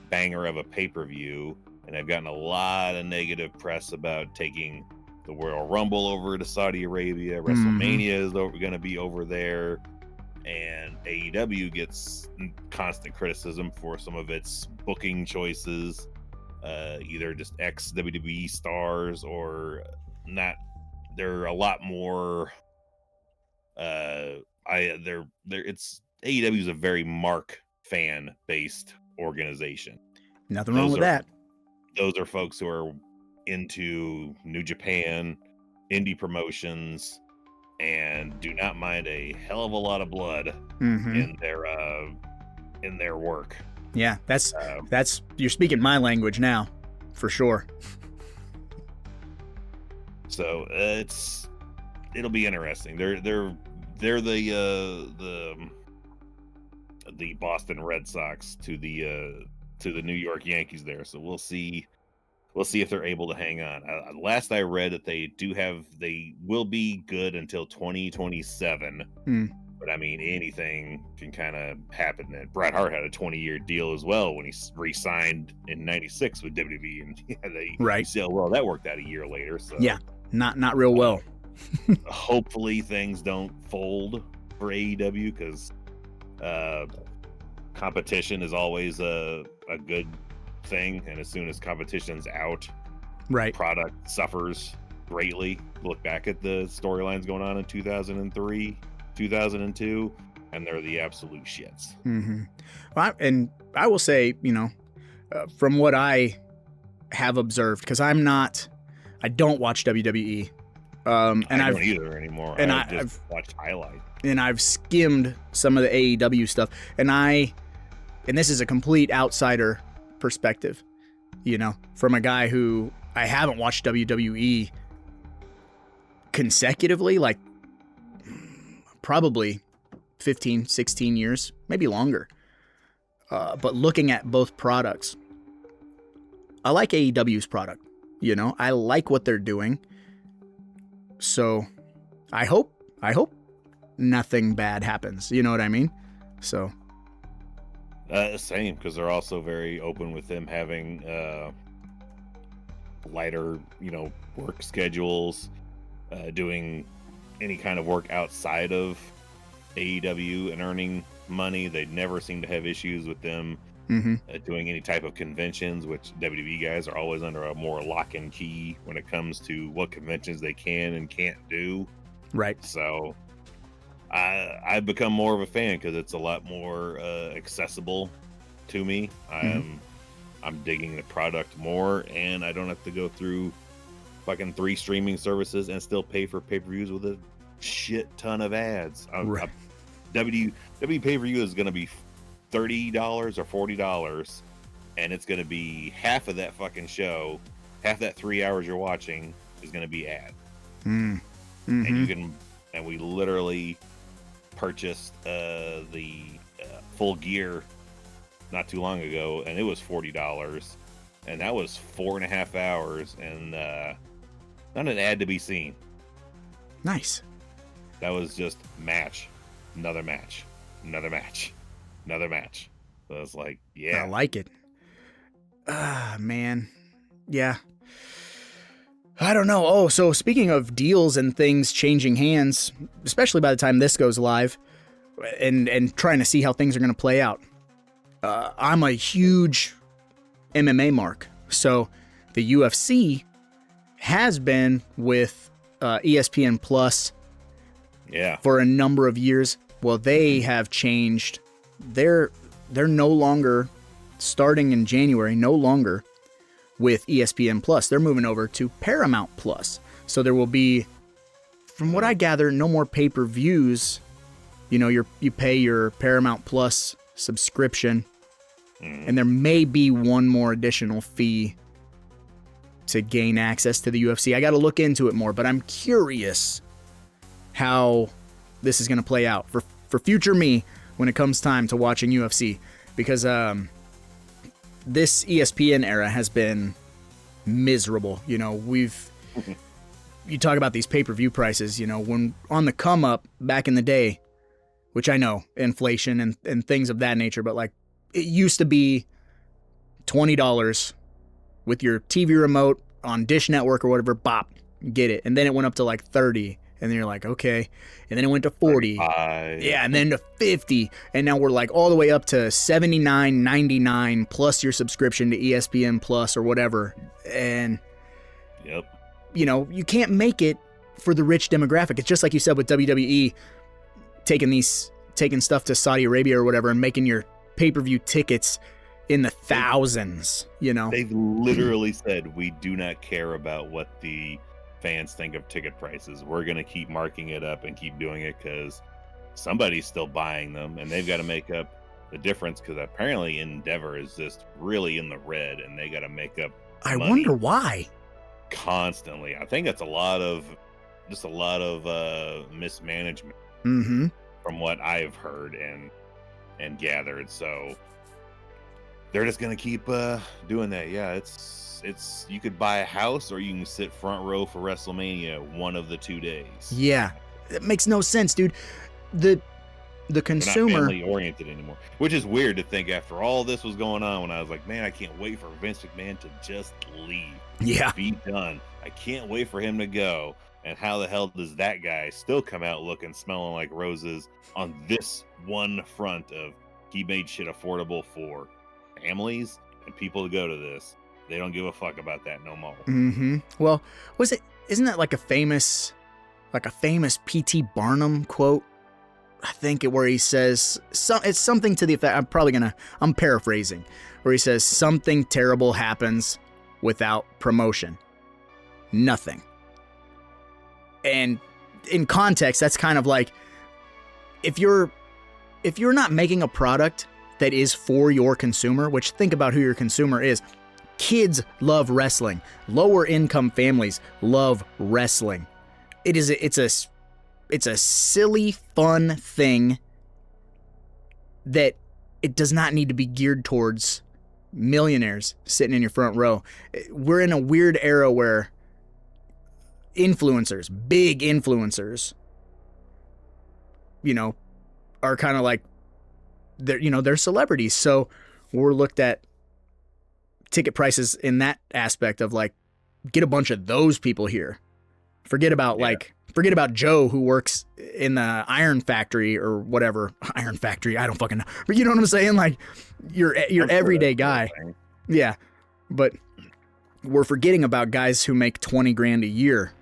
banger of a pay-per-view, and they've gotten a lot of negative press about taking the Royal Rumble over to Saudi Arabia. WrestleMania is going to be over there, and AEW gets constant criticism for some of its booking choices. Either just ex-WWE stars or not. They're a lot more it's AEW is a very Mark fan based organization.
Nothing wrong with that.
Those are folks who are into New Japan, indie promotions, and do not mind a hell of a lot of blood in their work.
Yeah, that's you're speaking my language now, for sure.
So it'll be interesting. They're the Boston Red Sox to the New York Yankees there. So we'll see if they're able to hang on. Last I read that they will be good until 2027. But I mean, anything can kind of happen. And Bret Hart had a 20-year deal as well when he re-signed in '96 with WWE, and
right.
So well, that worked out a year later. So
yeah, not real well.
Hopefully things don't fold for AEW, because competition is always a good thing, and as soon as competition's out,
Right.
product suffers greatly. Look back at the storylines going on in 2003, 2002, and they're the absolute shits.
Mm-hmm. And I will say, from what I have observed, because I don't watch WWE. And
I don't either anymore.
And
I've watched highlights.
And I've skimmed some of the AEW stuff, and this is a complete outsider perspective, from a guy who I haven't watched WWE consecutively, like probably 15, 16 years, maybe longer. But looking at both products, I like AEW's product. I like what they're doing. So I hope nothing bad happens. You know what I mean? So.
Same, because they're also very open with them having lighter, work schedules, doing any kind of work outside of AEW and earning money. They never seem to have issues with them doing any type of conventions, which WWE guys are always under a more lock and key when it comes to what conventions they can and can't do.
Right.
So I've become more of a fan because it's a lot more accessible to me. I'm digging the product more, and I don't have to go through fucking 3 streaming services and still pay for pay-per-views with a shit ton of ads.
Right.
WWE pay-per-view is going to be $30 or $40, and it's going to be half of that fucking show, half that 3 hours you're watching is going to be ad. And we literally purchased the full gear not too long ago, and it was $40, and that was 4.5 hours, and not an ad to be seen.
Nice.
That was just another match. So I was like, yeah,
I like it. Man. Yeah. I don't know. Oh, so speaking of deals and things changing hands, especially by the time this goes live, and trying to see how things are going to play out. I'm a huge MMA mark. So the UFC has been with ESPN Plus for a number of years. Well, they have changed. They're no longer, starting in January, no longer with ESPN Plus. They're moving over to Paramount Plus. So there will be, from what I gather, no more pay-per-views. You pay your Paramount Plus subscription, and there may be one more additional fee to gain access to the UFC. I got to look into it more, but I'm curious how this is going to play out for future me when it comes time to watching UFC, because this ESPN era has been miserable. You talk about these pay-per-view prices, when on the come up back in the day, which I know, inflation and things of that nature, but like it used to be $20 with your TV remote on Dish Network or whatever, bop, get it. And then it went up to like 30, and then you're like, okay. And then it went to 40.
35.
Yeah, and then to 50. And now we're like all the way up to $79.99 plus your subscription to ESPN Plus or whatever. And
yep.
You can't make it for the rich demographic. It's just like you said with WWE taking stuff to Saudi Arabia or whatever and making your pay-per-view tickets in the thousands,
They've literally said, we do not care about what the fans think of ticket prices. We're going to keep marking it up and keep doing it because somebody's still buying them, and they've got to make up the difference, because apparently Endeavor is just really in the red, and they got to make up
I
money
wonder why.
constantly. I think it's a lot of mismanagement from what I've heard and gathered. So they're just gonna keep doing that. Yeah, it's you could buy a house or you can sit front row for WrestleMania one of the 2 days.
Yeah, it makes no sense, dude. The consumer,
they're not family oriented anymore, which is weird to think after all this was going on. When I was like, man, I can't wait for Vince McMahon to just leave.
Yeah,
be done. I can't wait for him to go. And how the hell does that guy still come out looking, smelling like roses on this one front of he made shit affordable for families and people to go to this? They don't give a fuck about that no more.
Mm-hmm. Well, isn't that like a famous P.T. Barnum quote? I think where he says, it's something to the effect, I'm paraphrasing, where he says, something terrible happens without promotion. Nothing. And in context, that's kind of like, if you're not making a product that is for your consumer, which think about who your consumer is. Kids love wrestling. Lower income families love wrestling. It's a silly, fun thing that it does not need to be geared towards millionaires sitting in your front row. We're in a weird era where influencers, big influencers, are kind of like, they're celebrities. So we're looked at ticket prices in that aspect of like, get a bunch of those people here. Forget about Joe who works in the iron factory or whatever. Iron factory, I don't fucking know. But you know what I'm saying? Like your everyday guy. Yeah. But we're forgetting about guys who make 20 grand a year.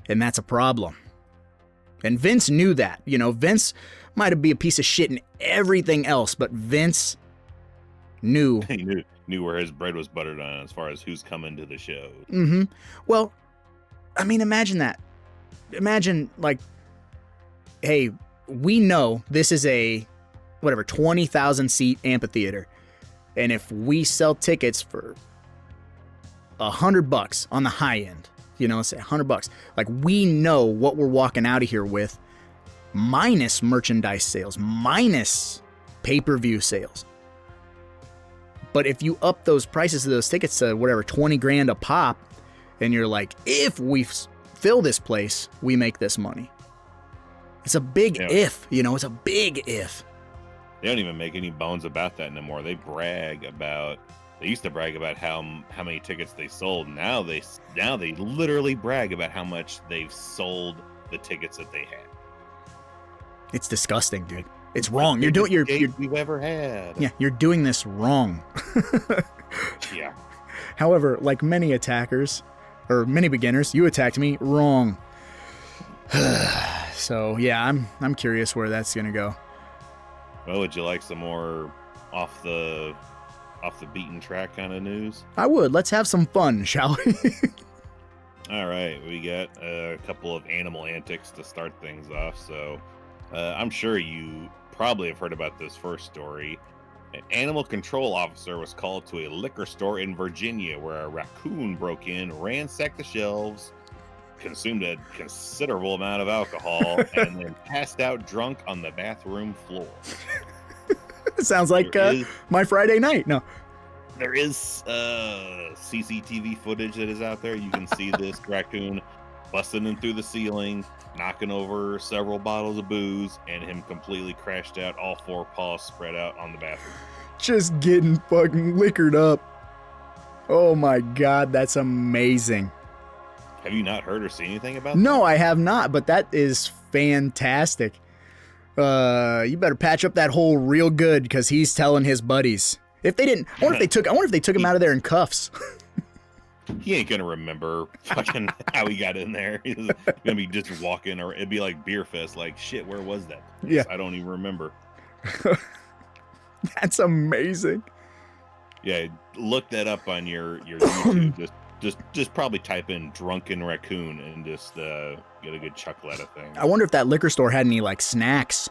And that's a problem. And Vince knew that. Vince might be a piece of shit in everything else, but Vince knew.
He knew where his bread was buttered on as far as who's coming to the show.
Mm-hmm. Well, I mean, imagine that. Imagine, like, hey, we know this is a, 20,000 seat amphitheater. And if we sell tickets for $100 on the high end, say $100, like, we know what we're walking out of here with, minus merchandise sales, minus pay-per-view sales. But if you up those prices of those tickets to 20 grand a pop, and you're like, if we fill this place, we make this money. It's a big if, it's a big if.
They don't even make any bones about that anymore. They used to brag about how many tickets they sold. Now they literally brag about how much they've sold the tickets that they had.
It's disgusting, dude. It's wrong. You've
ever had.
Yeah, you're doing this wrong.
Yeah.
However, like many attackers or many beginners, you attacked me wrong. So yeah, I'm curious where that's gonna go.
Well, would you like some more off the beaten track kind of news?
I would. Let's have some fun, shall we?
All right, we got a couple of animal antics to start things off. So I'm sure you probably have heard about this first story. An animal control officer was called to a liquor store in Virginia where a raccoon broke in, ransacked the shelves, consumed a considerable amount of alcohol, and then passed out drunk on the bathroom floor.
Sounds like my Friday night. No.
There is CCTV footage that is out there. You can see this raccoon busting in through the ceiling, knocking over several bottles of booze, and him completely crashed out, all four paws spread out on the bathroom.
Just getting fucking liquored up. Oh my God, that's amazing.
Have you not heard or seen anything about that?
No, I have not, but that is fantastic. You better patch up that hole real good because he's telling his buddies. If they didn't, I wonder if they took him out of there in cuffs.
He ain't gonna remember fucking how he got in there. He's gonna be just walking, or it'd be like Beer Fest. Like, shit, where was that?
Yeah,
I don't even remember.
That's amazing.
Yeah, look that up on your YouTube. just probably type in drunken raccoon and just get a good chuckle out of things.
I wonder if that liquor store had any like snacks.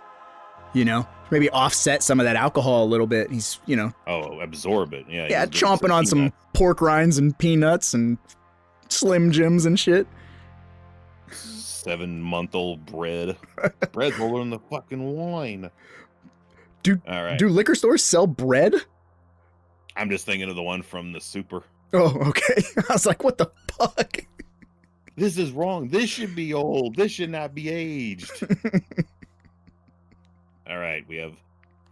Maybe offset some of that alcohol a little bit. He's,
absorb it. Yeah.
Yeah, chomping on some pork rinds and peanuts and Slim Jims and shit.
7-month-old bread. Bread's older than the fucking wine.
Dude,
all right.
Do liquor stores sell bread?
I'm just thinking of the one from the Super.
Oh, okay. I was like, what the fuck?
This is wrong. This should be old. This should not be aged. All right, we have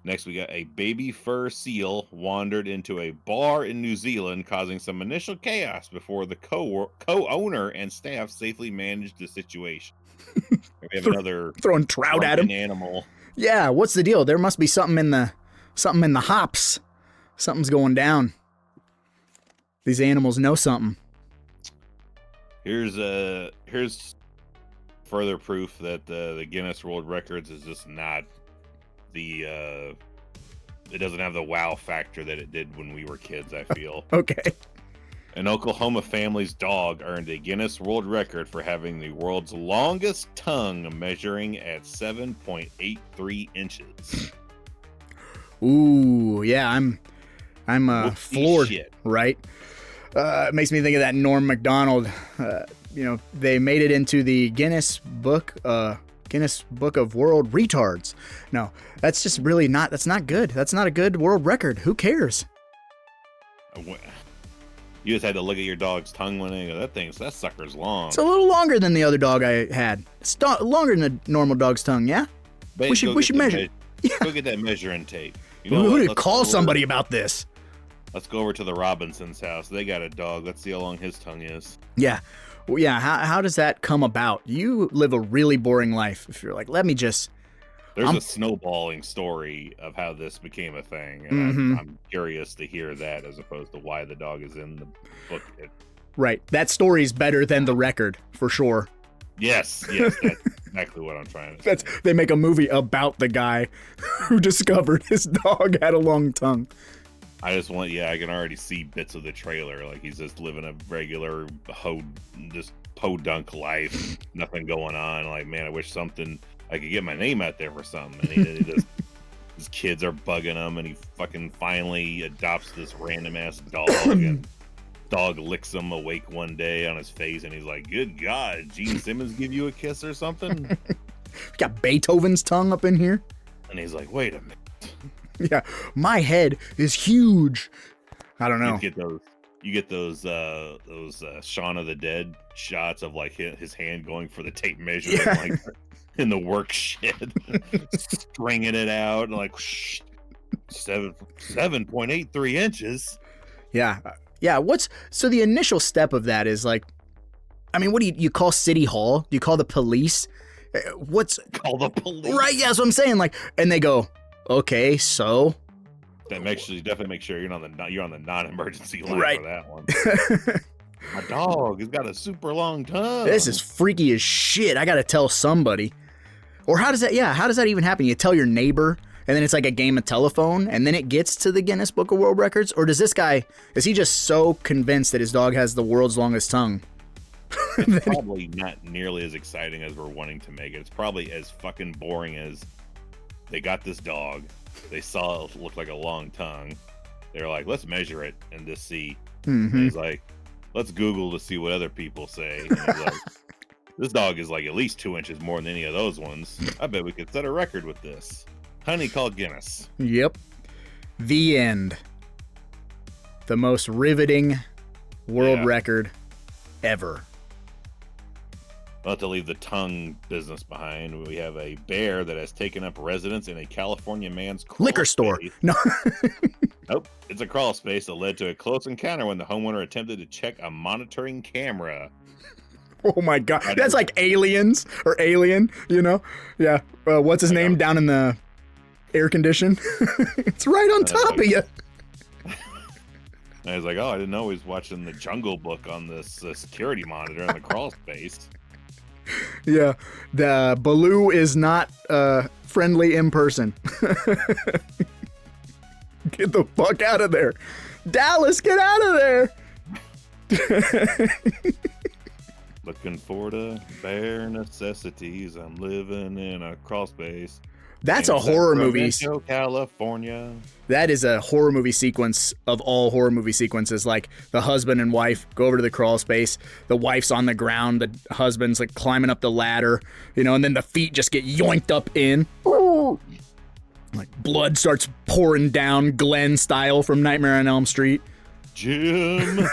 Next, we got a baby fur seal wandered into a bar in New Zealand, causing some initial chaos before the co-owner and staff safely managed the situation. We have another
throwing trout at him.
Animal.
Yeah, what's the deal? There must be something in the hops. Something's going down. These animals know something.
Here's further proof that the Guinness World Records is just not it doesn't have the wow factor that it did when we were kids, I feel.
Okay.
An Oklahoma family's dog earned a Guinness World Record for having the world's longest tongue, measuring at 7.83 inches.
Ooh, yeah, I'm floored,
shit.
Right? It makes me think of that Norm Macdonald. They made it into the Guinness Book of World Retards. No, that's just really not. That's not good. That's not a good world record. Who cares?
You just had to look at your dog's tongue when they go, that sucker's long.
It's a little longer than the other dog I had. It's longer than the normal dog's tongue. Yeah.
Babe,
we should measure.
Go get that measuring tape.
Who did call somebody about this?
Let's go over to the Robinsons' house. They got a dog. Let's see how long his tongue is.
Yeah. Well, yeah. How does that come about? You live a really boring life if you're like, let me just.
There's a snowballing story of how this became a thing. And I'm curious to hear that as opposed to why the dog is in the book.
Right. That story's better than the record, for sure.
Yes, that's exactly what I'm trying to say.
They make a movie about the guy who discovered his dog had a long tongue.
I can already see bits of the trailer. Like he's just living a regular podunk life, nothing going on. Like, man, I wish I could get my name out there for something. And he just, his kids are bugging him, and he fucking finally adopts this random ass dog, and dog licks him awake one day on his face, and he's like, "Good God, Gene Simmons give you a kiss or something?"
Got Beethoven's tongue up in here,
and he's like, "Wait a minute."
Yeah, my head is huge. I don't know.
You get those Shaun of the Dead shots of like his hand going for the tape measure, like in the work shed, stringing it out, like 7.83 inches.
Yeah. So the initial step of that is like, I mean, what do you call City Hall? Do you call the police?
Call the police?
Right. Yeah. That's what I'm saying. Like, and they go, okay, so.
Definitely make sure you're on the non-emergency line
right.
for that one. My dog has got a super long tongue.
This is freaky as shit. I gotta tell somebody. Or how does that even happen? You tell your neighbor, and then it's like a game of telephone, and then it gets to the Guinness Book of World Records? Or is he just so convinced that his dog has the world's longest tongue?
It's probably not nearly as exciting as we're wanting to make it. It's probably as fucking boring as they got this dog. They saw it look like a long tongue. They're like, let's measure it and just see. And he's like, let's Google to see what other people say. And he's like, this dog is like at least 2 inches more than any of those ones. I bet we could set a record with this. Honey, call Guinness.
Yep. The end. The most riveting world record ever.
We'll have to leave the tongue business behind. We have a bear that has taken up residence in a California man's
liquor store. No.
Nope. It's a crawl space that led to a close encounter when the homeowner attempted to check a monitoring camera.
Oh my God. That's like Aliens or Alien, you know? Yeah. What's his name down in the air condition? It's right on top of you.
And I was like, oh, I didn't know he was watching the Jungle Book on this security monitor in the crawl space.
Yeah, the Baloo is not friendly in person. Get the fuck out of there. Dallas, get out of there.
Looking for the bare necessities. I'm living in a crawl space.
That's a horror movie.
California.
That is a horror movie sequence of all horror movie sequences. Like the husband and wife go over to the crawl space. The wife's on the ground. The husband's like climbing up the ladder, you know, and then the feet just get yoinked up in. Like blood starts pouring down Glenn style from Nightmare on Elm Street.
Jim.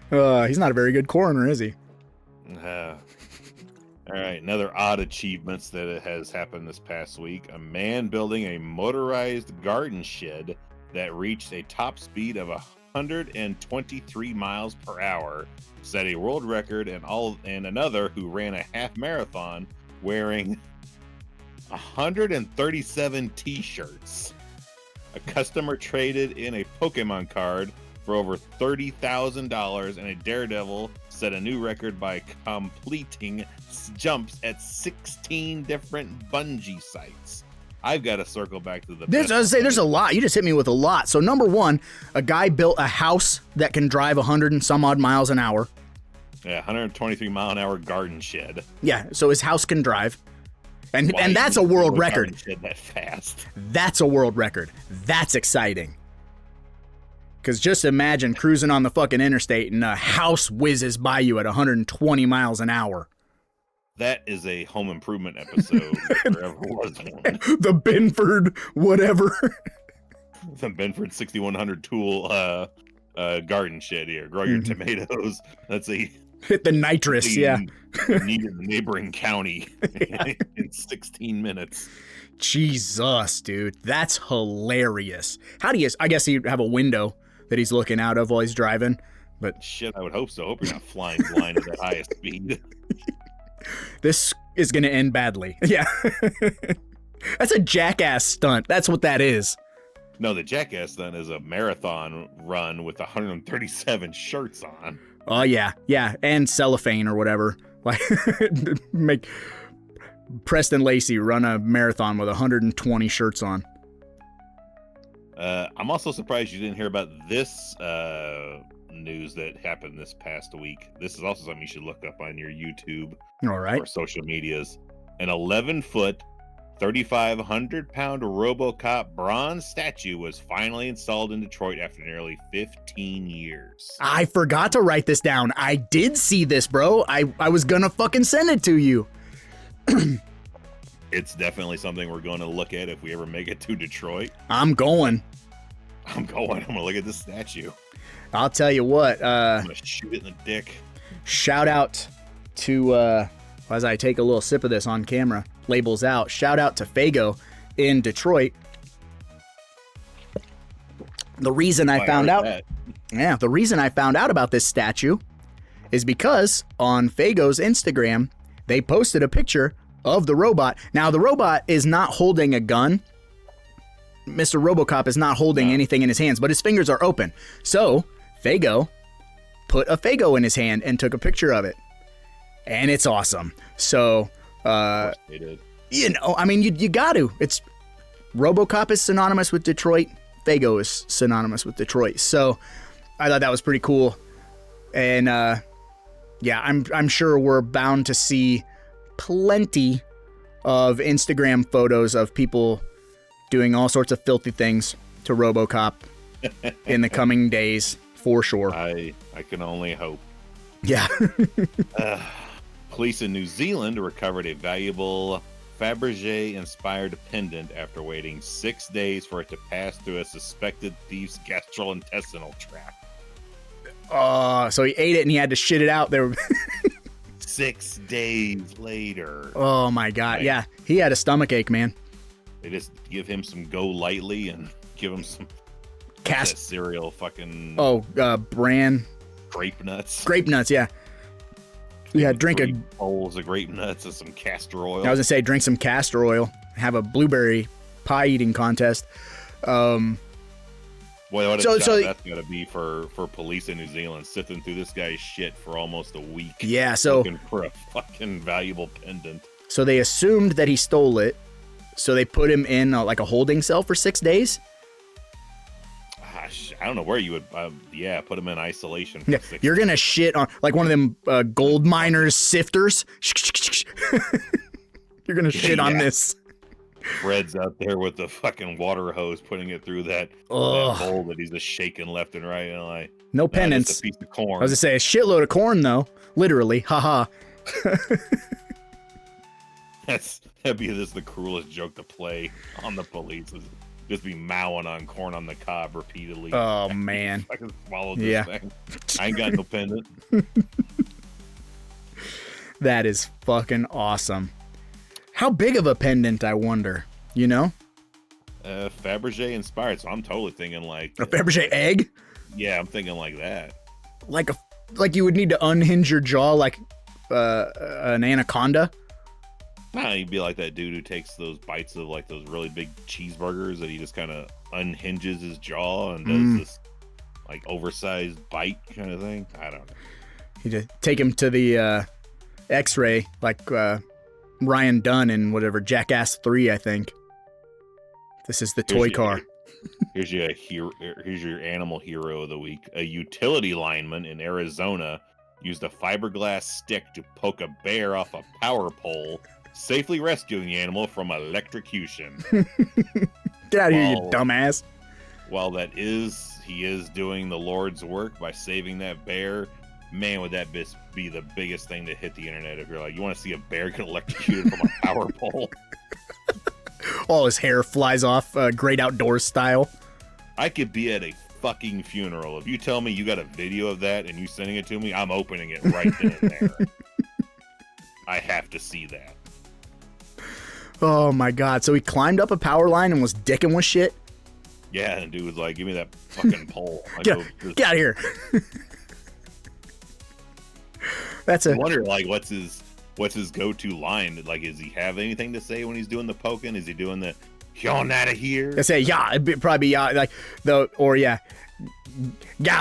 He's not a very good coroner, is he?
All right, another odd achievements that has happened this past week. A man building a motorized garden shed that reached a top speed of 123 miles per hour set a world record, and another who ran a half marathon wearing 137 t-shirts. A customer traded in a Pokemon card for over $30,000, and a daredevil set a new record by completing jumps at 16 different bungee sites. I've got to circle back to the.
There's a lot. You just hit me with a lot. So number one, a guy built a house that can drive 100 and some odd miles an hour.
Yeah, 123 mile an hour garden shed.
Yeah, so his house can drive, and that's a world record.
Shed that fast.
That's a world record. That's exciting. Because just imagine cruising on the fucking interstate and a house whizzes by you at 120 miles an hour.
That is a home improvement episode if there ever was one.
The Binford whatever.
The Binford 6100 tool garden shed here. Grow your tomatoes. That's a
hit the nitrous, yeah.
Needed the neighboring county in 16 minutes.
Jesus, dude. That's hilarious. How do you, I guess he'd have a window that he's looking out of while he's driving, but
shit, I would hope so. Hope you're not flying blind at that highest speed.
This is going to end badly. Yeah. That's a jackass stunt. That's what that is.
No, the jackass stunt is a marathon run with 137 shirts on.
Oh, yeah. Yeah. And cellophane or whatever. Like, make Preston Lacey run a marathon with 120 shirts on.
I'm also surprised you didn't hear about this news that happened this past week. This is also something you should look up on your YouTube or social medias. An 11-foot, 3,500-pound RoboCop bronze statue was finally installed in Detroit after nearly 15 years.
I forgot to write this down. I did see this, bro. I was gonna fucking send it to you.
It's definitely something we're going to look at if we ever make it to Detroit.
I'm going.
I'm going to look at this statue.
I'll tell you what.
I'm going to shoot it in the dick.
Shout out to, as I take a little sip of this on camera, labels out, shout out to Fago in Detroit. The reason I found out, the reason I found out about this statue is because on Fago's Instagram, they posted a picture of the robot. Now, the robot is not holding a gun. Mr. RoboCop is not holding anything in his hands, but his fingers are open. So, Fago put a Fago in his hand and took a picture of it. And it's awesome. So,
they did.
You know, I mean, you got to. It's RoboCop is synonymous with Detroit. Fago is synonymous with Detroit. So, I thought that was pretty cool. And, yeah, I'm sure we're bound to see plenty of Instagram photos of people doing all sorts of filthy things to RoboCop in the coming days, for sure.
I can only hope.
Yeah.
Police in New Zealand recovered a valuable Fabergé-inspired pendant after waiting 6 days for it to pass through a suspected thief's gastrointestinal tract.
So he ate it and he had to shit it out there.
6 days later.
Oh my God. Right. Yeah. He had a stomach ache, man.
They just give him some Go Lightly and give him some cereal fucking.
Bran.
Grape nuts.
Grape nuts. Yeah. Yeah. Drink a
bowls of grape nuts and some castor oil.
I was gonna say, drink some castor oil. Have a blueberry pie eating contest.
Boy, what a job that's gonna be for police in New Zealand, sifting through this guy's shit for almost a week.
Yeah, so
looking for a fucking valuable pendant.
So they assumed that he stole it, so they put him in like a holding cell for 6 days.
I don't know where you would, put him in isolation. For 6
you're gonna shit on like one of them gold miners sifters. You're gonna shit on this.
Fred's out there with the fucking water hose, putting it through that bowl that he's just shaking left and right. And like,
no penance.
Just a piece of corn.
I was gonna say a shitload of corn though, literally. Haha.
That'd be the cruelest joke to play on the police. Is just be mowing on corn on the cob repeatedly.
Oh man.
I can swallow this thing. I ain't got no pendant.
That is fucking awesome. How big of a pendant, I wonder, you know?
Fabergé inspired, so I'm totally thinking like...
A Fabergé egg?
Yeah, I'm thinking like that.
Like you would need to unhinge your jaw like an anaconda?
Nah, you'd be like that dude who takes those bites of like those really big cheeseburgers that he just kind of unhinges his jaw and does this like oversized bite kind of thing. I don't know.
You just take him to the X-ray like Ryan Dunn in whatever Jackass 3, I think. This is the toy car.
Here's your animal hero of the week. A utility lineman in Arizona used a fiberglass stick to poke a bear off a power pole, safely rescuing the animal from electrocution.
Get out of here, you dumbass.
While he is doing the Lord's work by saving that bear, man, would that be the biggest thing to hit the internet if you're like, you want to see a bear get electrocuted from a power pole?
All his hair flies off, Great Outdoors style.
I could be at a fucking funeral. If you tell me you got a video of that and you sending it to me, I'm opening it right then and there. I have to see that.
Oh my god. So he climbed up a power line and was dicking with shit?
Yeah, and dude was like, give me that fucking pole.
Get out of here.
I wonder, like, what's his go-to line? Like, does he have anything to say when he's doing the poking? Is he doing the "You're out of here"?
I say, yeah, it'd probably be like get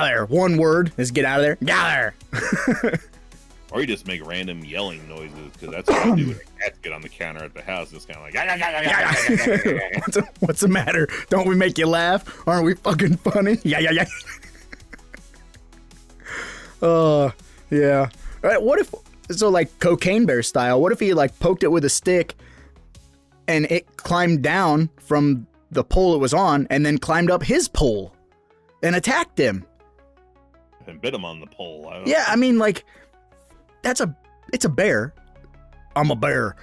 there. One word is get out of there. Get out of there.
Or you just make random yelling noises, because that's what I do when the cats get on the counter at the house. It's kind of like,
what's the matter? Don't we make you laugh? Aren't we fucking funny? Yeah. Oh, yeah. What if, so like Cocaine Bear style, what if he like poked it with a stick and it climbed down from the pole it was on and then climbed up his pole and attacked him?
And bit him on the pole.
I mean, like, it's a bear. I'm a bear.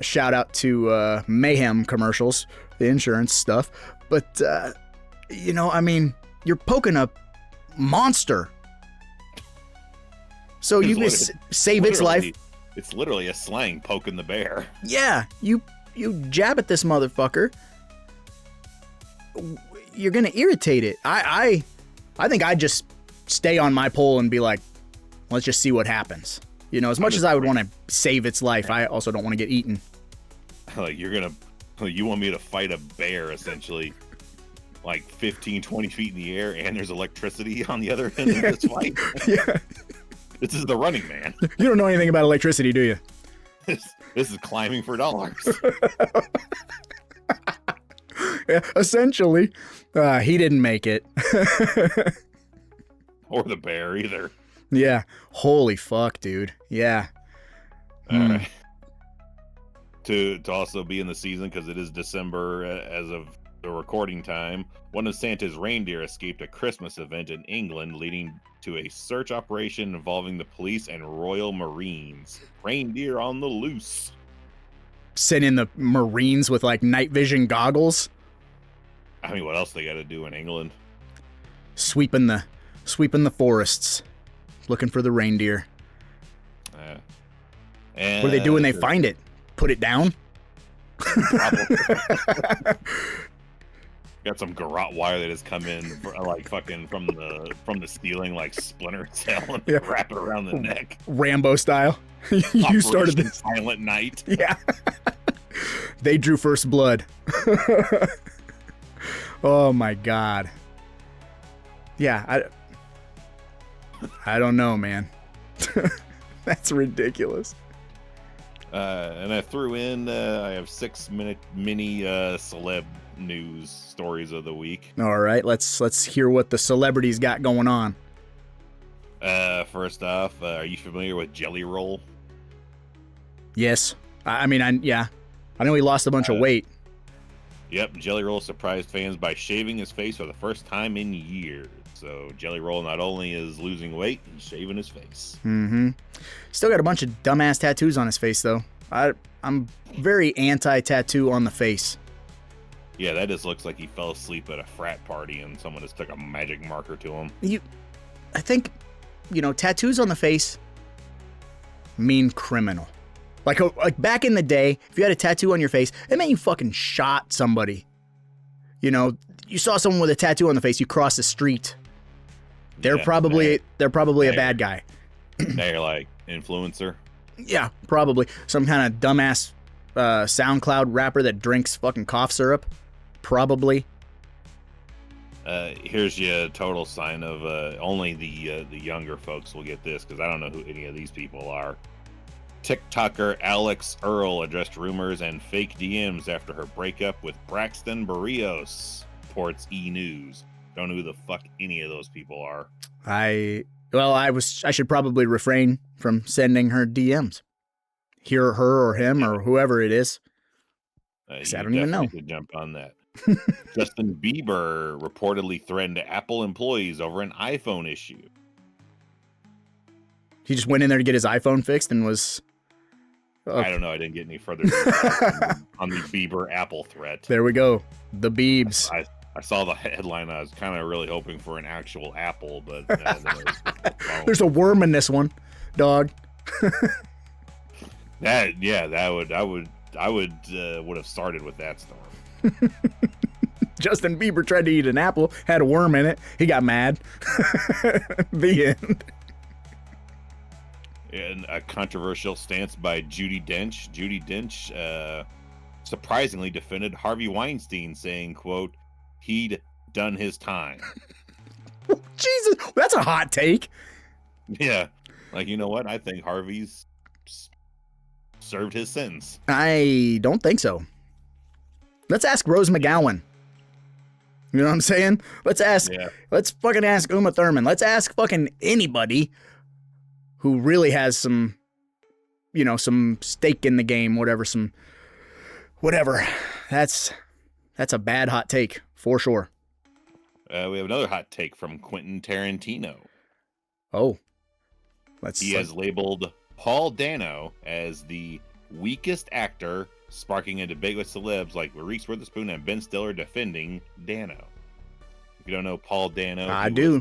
Shout out to Mayhem commercials, the insurance stuff. But, I mean, you're poking a monster. So you just save its life.
It's literally a slang, poking the bear.
Yeah, you jab at this motherfucker. You're gonna irritate it. I think I'd just stay on my pole and be like, let's just see what happens. As much as I would want to save its life, I also don't want to get eaten.
Like, you want me to fight a bear, essentially, like 15, 20 feet in the air, and there's electricity on the other end of this fight?
Yeah.
This is the Running Man.
You don't know anything about electricity, do you?
This is climbing for dollars.
Yeah, essentially. He didn't make it.
Or the bear, either.
Yeah. Holy fuck, dude. Yeah.
All right. To also be in the season, because it is December as of the recording time, one of Santa's reindeer escaped a Christmas event in England, leading to a search operation involving the police and Royal Marines. Reindeer on the loose.
Send in the Marines with like night vision goggles.
I mean, what else they got to do in England?
Sweeping the forests, looking for the reindeer.
And
what do they do when they find it? Put it down?
Probably. Got some garrote wire that has come in, like fucking from the ceiling, like Splinter Cell, and wrap it around the neck.
Rambo style. You started the
Silent Night.
Yeah. They drew first blood. Oh my god. Yeah, I don't know, man. That's ridiculous.
And I threw in, I have 6-minute mini celeb news stories of the week.
All right, let's hear what the celebrities got going on.
First off, are you familiar with Jelly Roll?
Yes. I mean, I know he lost a bunch of weight.
Yep, Jelly Roll surprised fans by shaving his face for the first time in years. So Jelly Roll not only is losing weight, he's shaving his face.
Mm-hmm. Still got a bunch of dumbass tattoos on his face, though. I'm very anti-tattoo on the face.
Yeah, that just looks like he fell asleep at a frat party and someone just took a magic marker to him.
I think, tattoos on the face, mean criminal. Like back in the day, if you had a tattoo on your face, it meant you fucking shot somebody. You know, you saw someone with a tattoo on the face, you cross the street. They're probably a bad guy.
They're like influencer.
Yeah, probably some kind of dumbass SoundCloud rapper that drinks fucking cough syrup. Probably.
Here's your total sign of only the younger folks will get this, because I don't know who any of these people are. TikToker Alex Earl addressed rumors and fake DMs after her breakup with Braxton Berrios, reports E! News. Don't know who the fuck any of those people are.
I should probably refrain from sending her DMs. Her or him or whoever it is. I don't even know.
Could jump on that. Justin Bieber reportedly threatened Apple employees over an iPhone issue.
He just went in there to get his iPhone fixed and was...
I don't know. I didn't get any further on the Bieber Apple threat.
There we go. The Biebs.
I saw the headline. I was kind of really hoping for an actual apple, but
there's a worm in this one, dog.
I would have started with that storm.
Justin Bieber tried to eat an apple, had a worm in it. He got mad. The end.
In a controversial stance by Judi Dench. Judi Dench surprisingly defended Harvey Weinstein, saying, quote, he'd done his time.
Jesus, that's a hot take.
Yeah. Like, you know what? I think Harvey's served his sentence.
I don't think so. Let's ask Rose McGowan. You know what I'm saying? Let's fucking ask Uma Thurman. Let's ask fucking anybody who really has some stake in the game, whatever. That's a bad hot take for sure.
We have another hot take from Quentin Tarantino.
Oh,
he has labeled Paul Dano as the weakest actor, sparking a debate with celebs like Reese Witherspoon and Ben Stiller defending Dano. If you don't know Paul Dano,
I do.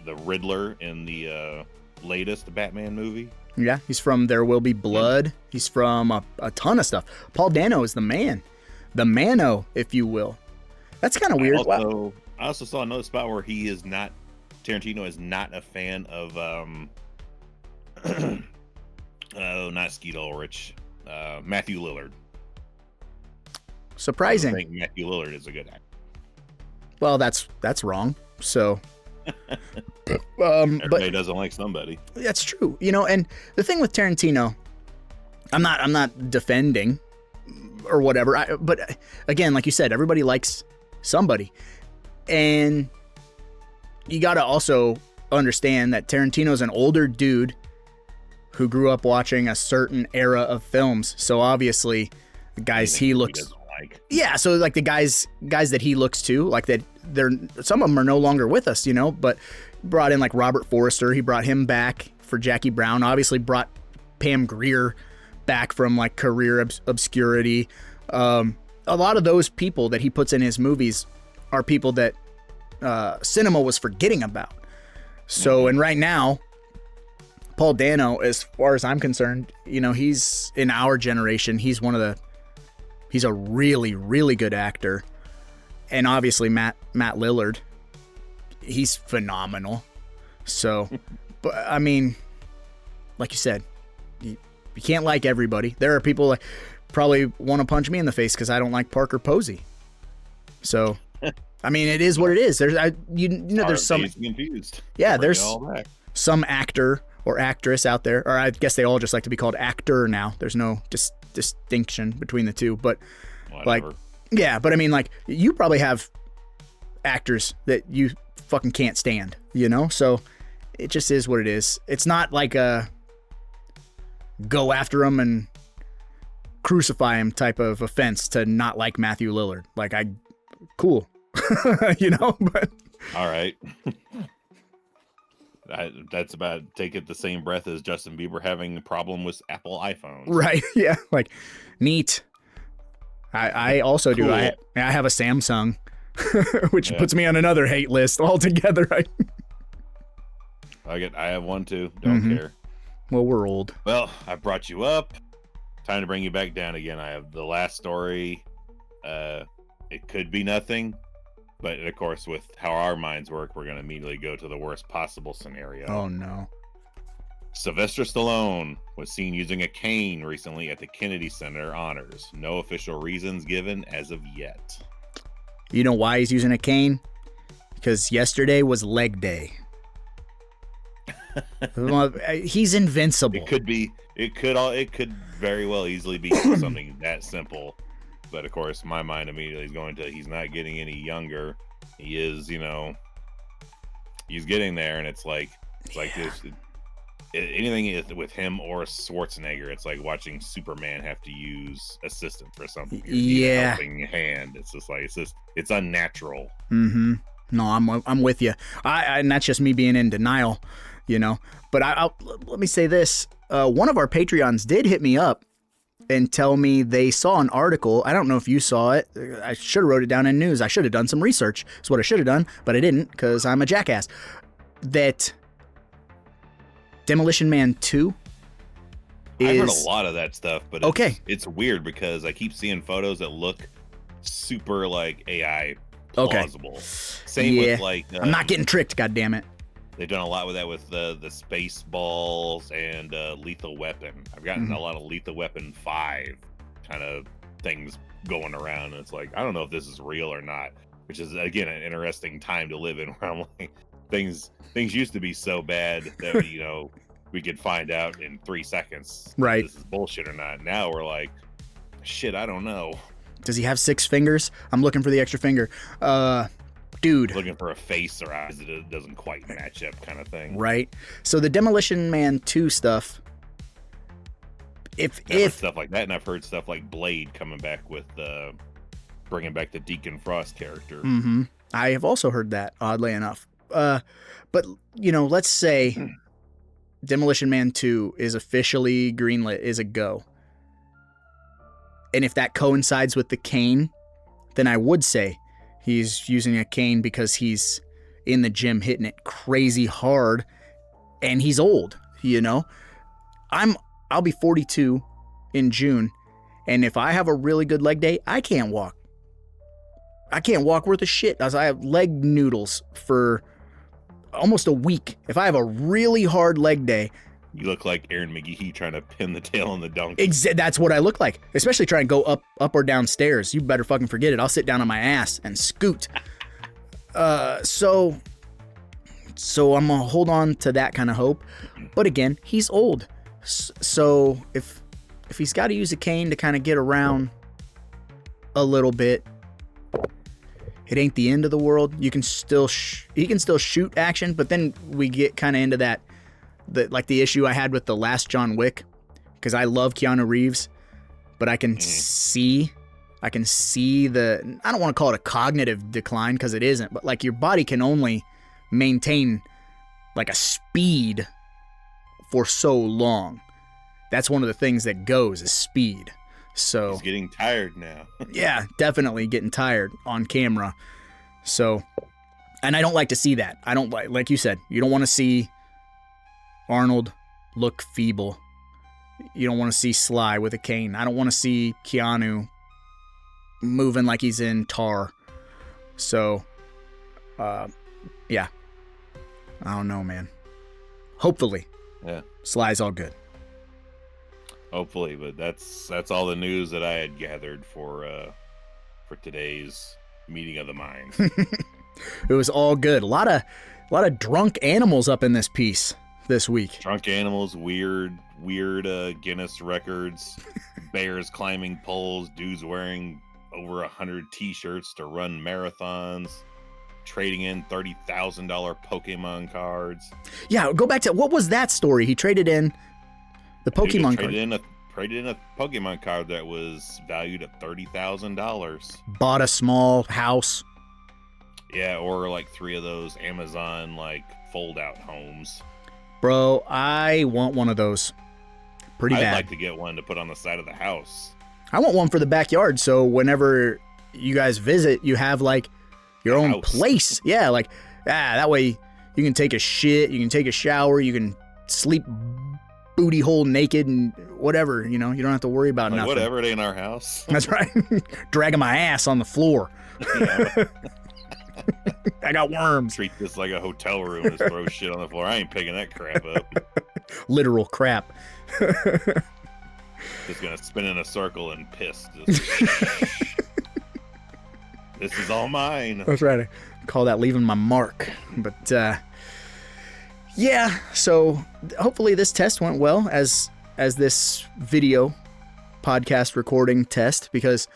The Riddler in the latest Batman movie.
Yeah, he's from There Will Be Blood. He's from a ton of stuff. Paul Dano is the man. The Mano, if you will. That's kind of weird.
I also saw another spot where Tarantino is not a fan of not Skeet Ulrich, Matthew Lillard.
Surprising.
I think Matthew Lillard is a good actor.
Well, that's wrong. So
everybody doesn't like somebody.
That's true. And the thing with Tarantino, I'm not defending or whatever. But again, like you said, everybody likes somebody, and you got to also understand that Tarantino's an older dude who grew up watching a certain era of films. So obviously, the guys he looks like. Yeah, so like the guys that he looks to, like that, some of them are no longer with us, but brought in like Robert Forster. He brought him back for Jackie Brown. Obviously brought Pam Grier back from like career obscurity. A lot of those people that he puts in his movies are people that cinema was forgetting about. So, and right now, Paul Dano, as far as I'm concerned, he's in our generation. He's a really, really good actor. And obviously Matt Lillard, he's phenomenal. So, but I mean, like you said, you can't like everybody. There are people that probably want to punch me in the face because I don't like Parker Posey. So, I mean, it is what it is. There's some
confused.
Yeah, there's some actor or actress out there, or I guess they all just like to be called actor now. There's no distinction between the two, but
whatever.
But I mean, like, you probably have actors that you fucking can't stand, so it just is what it is. It's not like a go after him and crucify him type of offense to not like Matthew Lillard. Like, cool. But
all right. That's about take it the same breath as Justin Bieber having a problem with Apple iPhones.
Right. Yeah. Like, neat. I also do.
Cool.
I have a Samsung, which puts me on another hate list altogether.
I have one too. Don't care.
Well, we're old.
Well, I brought you up. Time to bring you back down again. I have the last story. It could be nothing, but of course, with how our minds work, we're going to immediately go to the worst possible scenario.
Oh, no.
Sylvester Stallone was seen using a cane recently at the Kennedy Center honors. No official reasons given as of yet.
You know why he's using a cane? Because yesterday was leg day. He's invincible.
It could very well easily be something that simple. But of course, my mind immediately is going to, he's not getting any younger. He is, he's getting there, and it's like this. Anything with him or Schwarzenegger, it's like watching Superman have to use assistant for something.
Yeah,
helping hand. It's just like it's unnatural.
Mm-hmm. No, I'm with you. And that's just me being in denial, But let me say this: one of our Patreons did hit me up and tell me they saw an article. I don't know if you saw it. I should have wrote it down in news. I should have done some research. That's what I should have done, but I didn't because I'm a jackass. That Demolition Man 2 is...
I've heard a lot of that stuff, but it's weird because I keep seeing photos that look super like AI plausible. Okay. Same with like...
I'm not getting tricked, goddammit.
They've done a lot with that with the space balls and Lethal Weapon. I've gotten a lot of Lethal Weapon 5 kind of things going around, and it's like, I don't know if this is real or not, which is, again, an interesting time to live in where I'm like, things used to be so bad that, we could find out in 3 seconds
right.
If this is bullshit or not. Now we're like, shit, I don't know.
Does he have 6 fingers? I'm looking for the extra finger. Dude.
Looking for a face or eyes that it doesn't quite match up kind of thing.
Right. So the Demolition Man 2 stuff, if
stuff like that, and I've heard stuff like Blade coming back with bringing back the Deacon Frost character.
Mm-hmm. I have also heard that, oddly enough. But, let's say Demolition Man 2 is officially greenlit, is a go. And if that coincides with the cane, then I would say he's using a cane because he's in the gym hitting it crazy hard and he's old, I'll be 42 in June, and if I have a really good leg day, I can't walk. I can't walk worth a shit as I have leg noodles for almost a week. If I have a really hard leg day,
you look like Aaron McGehee trying to pin the tail on the donkey.
That's what I look like, especially trying to go up or down stairs. You better fucking forget it. I'll sit down on my ass and scoot. So I'm gonna hold on to that kind of hope. But again, he's old. So if he's got to use a cane to kind of get around a little bit, it ain't the end of the world. You can still he can still shoot action, but then we get kind of into that. The issue I had with the last John Wick, because I love Keanu Reeves, but I can see I don't want to call it a cognitive decline because it isn't, but like your body can only maintain like a speed for so long. That's one of the things that goes is speed. So
he's getting tired now.
Yeah, definitely getting tired on camera. So, and I don't like to see that. I don't like you said, you don't want to see Arnold look feeble. You don't want to see Sly with a cane. I don't want to see Keanu moving like he's in Tar. So, yeah. I don't know, man. Hopefully.
Yeah.
Sly's all good.
Hopefully, but that's all the news that I had gathered for today's meeting of the minds.
It was all good. A lot of drunk animals up in this piece this week.
Drunk animals, weird Guinness records, bears climbing poles, dudes wearing over 100 t-shirts to run marathons, trading in $30,000 Pokemon cards.
Yeah, go back to what was that story? He traded in the Pokemon card.
Traded in a Pokemon card that was valued at $30,000.
Bought a small house.
Yeah, or like 3 of those Amazon like fold-out homes.
Bro, I want one of those. Pretty bad.
I'd like to get one to put on the side of the house.
I want one for the backyard, so whenever you guys visit, you have like your own place. Yeah, like that way you can take a shit, you can take a shower, you can sleep booty hole naked and whatever, you know, you don't have to worry about
Like,
nothing.
whatever, it ain't our house.
That's right. Dragging my ass on the floor.
Yeah,
I got worms.
treat this like a hotel room. Just throw shit on the floor. I ain't picking that crap up.
Literal crap.
Just gonna spin in a circle and piss. Just... This is all mine.
That's right. I call that leaving my mark. But yeah, so hopefully this test went well as this video podcast recording test, because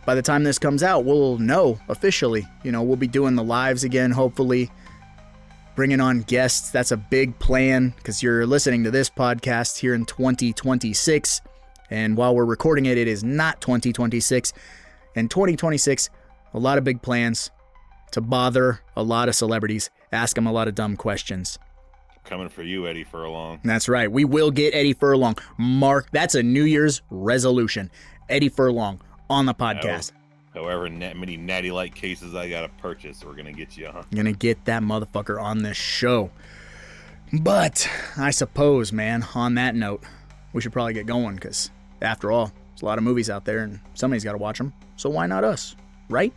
by the time this comes out, we'll know officially. You know, we'll be doing the lives again, hopefully, bringing on guests. That's a big plan, because you're listening to this podcast here in 2026. And while we're recording it, it is not 2026. In 2026, a lot of big plans to bother a lot of celebrities, ask them a lot of dumb questions.
Coming for you, Eddie Furlong.
That's right. We will get Eddie Furlong. Mark, that's a New Year's resolution. Eddie Furlong on the podcast.
However many natty light cases I gotta purchase, we're gonna get you, huh?
Gonna get that motherfucker on this show. But I suppose, man, on that note, we should probably get going, because after all, there's a lot of movies out there and somebody's got to watch them. So why not us, right?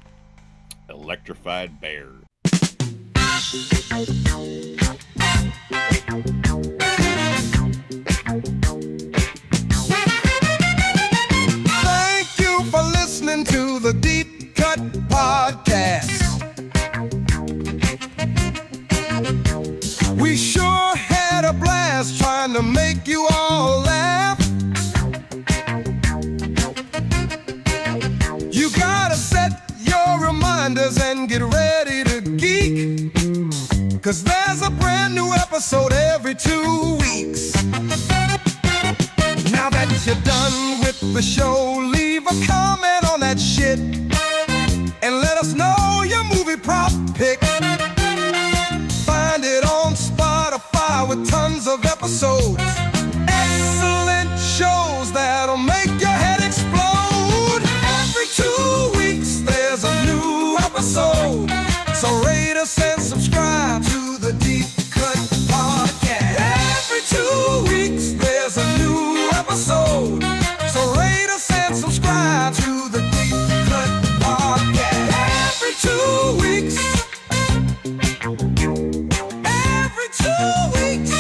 Electrified bear.
Thank you for listening to the Deep Cut Podcast. We sure had a blast trying to make you all laugh. You gotta set your reminders and get ready to geek, 'cause there's a brand new episode every 2 weeks. Now that you're done with the show, leave a comment on that shit and let us know your movie prop pick. Find it on Spotify with tons of episodes. Excellent shows that'll make your head explode. Every 2 weeks there's a new episode. So rate us and subscribe to the Deep Cut Podcast. Every 2 weeks there's a new episode. So rate us and subscribe to the Deep Cut Podcast. Every 2 weeks. Every 2 weeks.